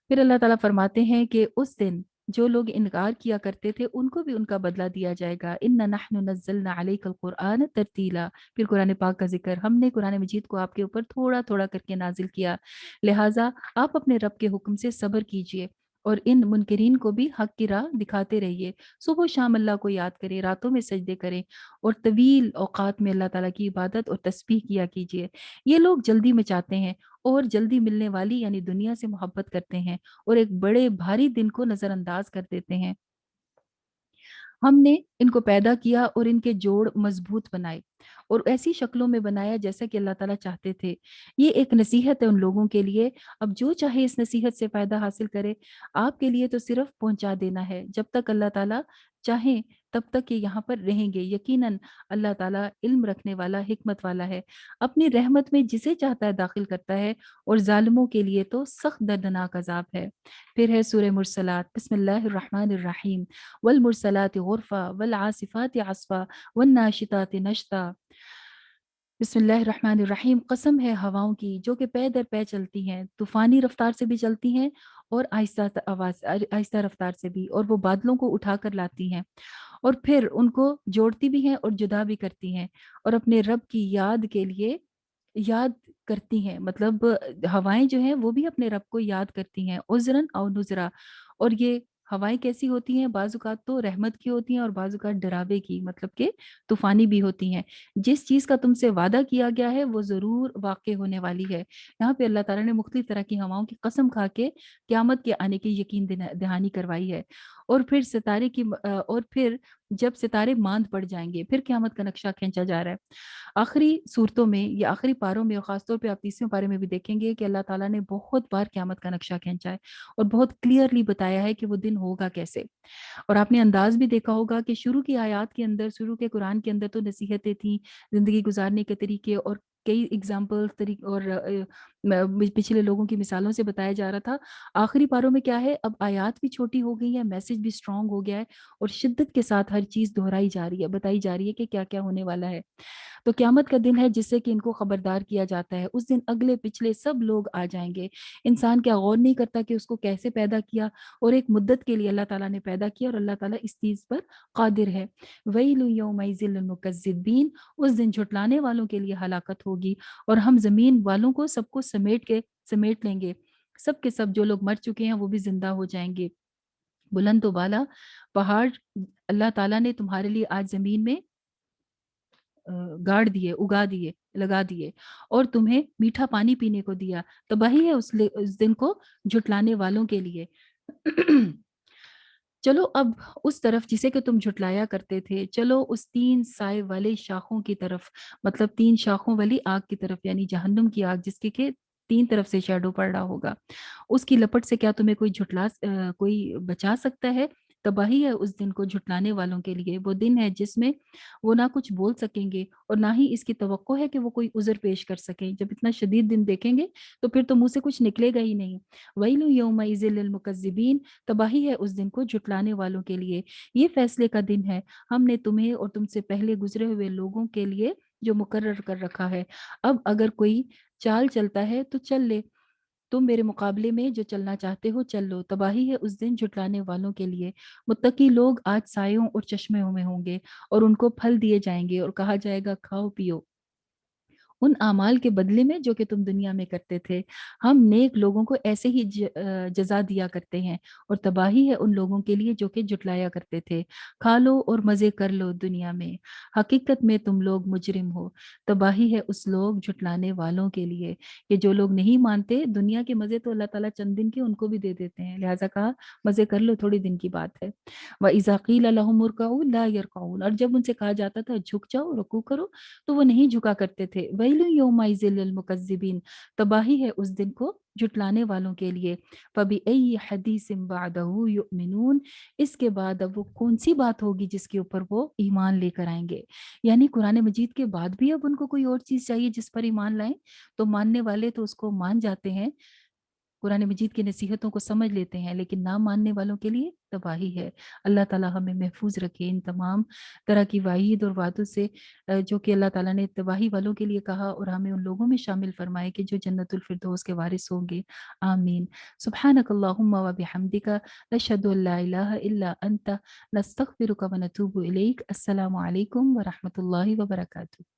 پھر اللہ تعالیٰ فرماتے ہیں کہ اس دن جو لوگ انکار کیا کرتے تھے ان کو بھی ان کا بدلہ دیا جائے گا۔ اِنَّا نَحْنُ نَزَّلْنَا عَلَيْكَ الْقُرْآنَ تَرْتِيلًا۔ پھر قرآن پاک کا ذکر، ہم نے قرآن مجید کو آپ کے اوپر تھوڑا تھوڑا کر کے نازل کیا، لہٰذا آپ اپنے رب کے حکم سے صبر کیجئے اور ان منکرین کو بھی حق کی راہ دکھاتے رہیے۔ صبح و شام اللہ کو یاد کریں، راتوں میں سجدے کریں اور طویل اوقات میں اللہ تعالیٰ کی عبادت اور تسبیح کیا کیجئے۔ یہ لوگ جلدی مچاتے ہیں اور جلدی ملنے والی یعنی دنیا سے محبت کرتے ہیں اور ایک بڑے بھاری دن کو نظر انداز کر دیتے ہیں۔ ہم نے ان کو پیدا کیا اور ان کے جوڑ مضبوط بنائے اور ایسی شکلوں میں بنایا جیسا کہ اللہ تعالیٰ چاہتے تھے۔ یہ ایک نصیحت ہے ان لوگوں کے لیے، اب جو چاہے اس نصیحت سے فائدہ حاصل کرے، آپ کے لیے تو صرف پہنچا دینا ہے، جب تک اللہ تعالیٰ چاہیں تب تک یہ یہاں پر رہیں گے۔ یقیناً اللہ تعالیٰ علم رکھنے والا، حکمت والا ہے، اپنی رحمت میں جسے چاہتا ہے داخل کرتا ہے، اور ظالموں کے لیے تو سخت دردناک عذاب ہے۔ پھر ہے سورہ مرسلات، بسم اللہ الرحمن الرحیم، والمرسلات غرفا والعاصفات عصفا والناشطات نشطا۔ بسم اللہ الرحمن الرحیم، قسم ہے ہواؤں کی جو کہ پے در پے چلتی ہیں، طوفانی رفتار سے بھی چلتی ہیں اور آہستہ رفتار سے بھی، اور وہ بادلوں کو اٹھا کر لاتی ہیں اور پھر ان کو جوڑتی بھی ہیں اور جدا بھی کرتی ہیں، اور اپنے رب کی یاد کے لیے یاد کرتی ہیں، مطلب ہوائیں جو ہیں وہ بھی اپنے رب کو یاد کرتی ہیں، عذراً او نذرا۔ اور یہ ہوائیں کیسی ہوتی ہیں؟ بعض اوقات تو رحمت کی ہوتی ہیں اور بعض اوقات ڈراوے کی، مطلب کہ طوفانی بھی ہوتی ہیں۔ جس چیز کا تم سے وعدہ کیا گیا ہے وہ ضرور واقع ہونے والی ہے۔ یہاں پہ اللہ تعالیٰ نے مختلف طرح کی ہواؤں کی قسم کھا کے قیامت کے آنے کی یقین دہانی کروائی ہے۔ اور پھر اور پھر جب ستارے ماند پڑ جائیں گے، پھر قیامت کا نقشہ کھینچا جا رہا ہے۔ آخری صورتوں میں یا آخری پاروں میں، اور خاص طور پہ آپ 30ویں پارے میں بھی دیکھیں گے کہ اللہ تعالیٰ نے بہت بار قیامت کا نقشہ کھینچا ہے اور بہت کلیئرلی بتایا ہے کہ وہ دن ہوگا کیسے۔ اور آپ نے انداز بھی دیکھا ہوگا کہ شروع کی آیات کے اندر، شروع کے قرآن کے اندر تو نصیحتیں تھیں، زندگی گزارنے کے طریقے اور کئی ایگزامپلز اور پچھلے لوگوں کی مثالوں سے بتایا جا رہا تھا۔ آخری پاروں میں کیا ہے، اب آیات بھی چھوٹی ہو گئی ہے، میسج بھی اسٹرانگ ہو گیا ہے اور شدت کے ساتھ ہر چیز دہرائی جا رہی ہے، بتائی جا رہی ہے کہ کیا کیا ہونے والا ہے۔ تو قیامت کا دن ہے جس سے کہ ان کو خبردار کیا جاتا ہے۔ اس دن اگلے پچھلے سب لوگ آ جائیں گے۔ انسان کیا غور نہیں کرتا کہ اس کو کیسے پیدا کیا اور ایک مدت کے لیے اللہ تعالیٰ نے پیدا کیا، اور اللہ تعالیٰ اس چیز پر قادر ہے۔ وَيْلٌ يَوْمَئِذٍ لِّلْمُكَذِّبِينَ، اس دن جھٹلانے والوں کے لیے ہلاکت ہوگی، اور ہم زمین والوں کو سب کو سمیٹ لیں گے، سب کے سب جو لوگ مر چکے ہیں وہ بھی زندہ ہو جائیں گے۔ بلند و بالا پہاڑ اللہ تعالیٰ نے تمہارے لیے آج زمین میں گاڑ دیے، اگا دیے، لگا دیے، اور تمہیں میٹھا پانی پینے کو دیا۔ تباہی ہے اس دن کو جھٹلانے والوں کے لیے۔ چلو اب اس طرف جسے کہ تم جھٹلایا کرتے تھے، چلو اس 3 سائے والے شاخوں کی طرف، مطلب 3 شاخوں والی آگ کی طرف، یعنی جہنم کی آگ جس کے 3 طرف سے شیڈو پڑ رہا ہوگا، اس کی لپٹ سے کیا تمہیں کوئی بچا سکتا ہے؟ تباہی ہے اس دن کو جھٹلانے والوں کے لیے۔ وہ دن ہے جس میں وہ نہ کچھ بول سکیں گے اور نہ ہی اس کی توقع ہے کہ وہ کوئی عذر پیش کر سکیں۔ جب اتنا شدید دن دیکھیں گے تو پھر تو منہ سے کچھ نکلے گا ہی نہیں۔ وَيْلٌ يَوْمَئِذٍ لِّلْمُكَذِّبِينَ، تباہی ہے اس دن کو جھٹلانے والوں کے لیے۔ یہ فیصلے کا دن ہے ہم نے تمہیں اور تم سے پہلے گزرے ہوئے لوگوں کے لیے جو مقرر کر رکھا ہے۔ اب اگر کوئی چال چلتا ہے تو چل لے، تم میرے مقابلے میں جو چلنا چاہتے ہو چل لو۔ تباہی ہے اس دن جھٹلانے والوں کے لیے۔ متقی لوگ آج سایوں اور چشموں میں ہوں گے اور ان کو پھل دیے جائیں گے اور کہا جائے گا کھاؤ پیو ان اعمال کے بدلے میں جو کہ تم دنیا میں کرتے تھے۔ ہم نیک لوگوں کو ایسے ہی جزا دیا کرتے ہیں، اور تباہی ہے ان لوگوں کے لیے جو کہ جھٹلایا کرتے تھے۔ کھا لو اور مزے کر لو دنیا میں، حقیقت میں تم لوگ مجرم ہو۔ تباہی ہے اس لوگ جھٹلانے والوں کے لیے کہ جو لوگ نہیں مانتے، دنیا کے مزے تو اللہ تعالیٰ چند دن کے ان کو بھی دے دیتے ہیں، لہٰذا کہا مزے کر لو، تھوڑی دن کی بات ہے۔ وَإِذَا قِيلَ لَهُمُ ارْكَعُوا لَا يَرْكَعُونَ، اور جب ان سے کہا جاتا تھا جھک جاؤ، رکوع کرو، تو وہ نہیں جھکا کرتے تھے۔ وَيْلٌ يَوْمَئِذٍ لِّلْمُكَذِّبِينَ، تباہی ہے اس دن کو جھٹلانے والوں کے لیے فَبِأَيِّ حَدِيثٍ بَعْدَهُ يُؤْمِنُونَ، اس کے بعد اب وہ کون سی بات ہوگی جس کے اوپر وہ ایمان لے کر آئیں گے؟ یعنی قرآن مجید کے بعد بھی اب ان کو کوئی اور چیز چاہیے جس پر ایمان لائیں؟ تو ماننے والے تو اس کو مان جاتے ہیں، قرآن مجید کی نصیحتوں کو سمجھ لیتے ہیں، لیکن نہ ماننے والوں کے لیے تباہی ہے۔ اللہ تعالیٰ ہمیں محفوظ رکھے ان تمام طرح کی وعید اور وعدوں سے، جو کہ اللہ تعالیٰ نے تباہی والوں کے لیے کہا، اور ہمیں ان لوگوں میں شامل فرمائے کہ جو جنت الفردوس کے وارث ہوں گے۔ آمین۔ سبحانک اللہم و بحمدک، نشہد ان لا الہ الا انت، نستغفرک و نتوب الیک۔ السلام علیکم ورحمۃ اللہ وبرکاتہ۔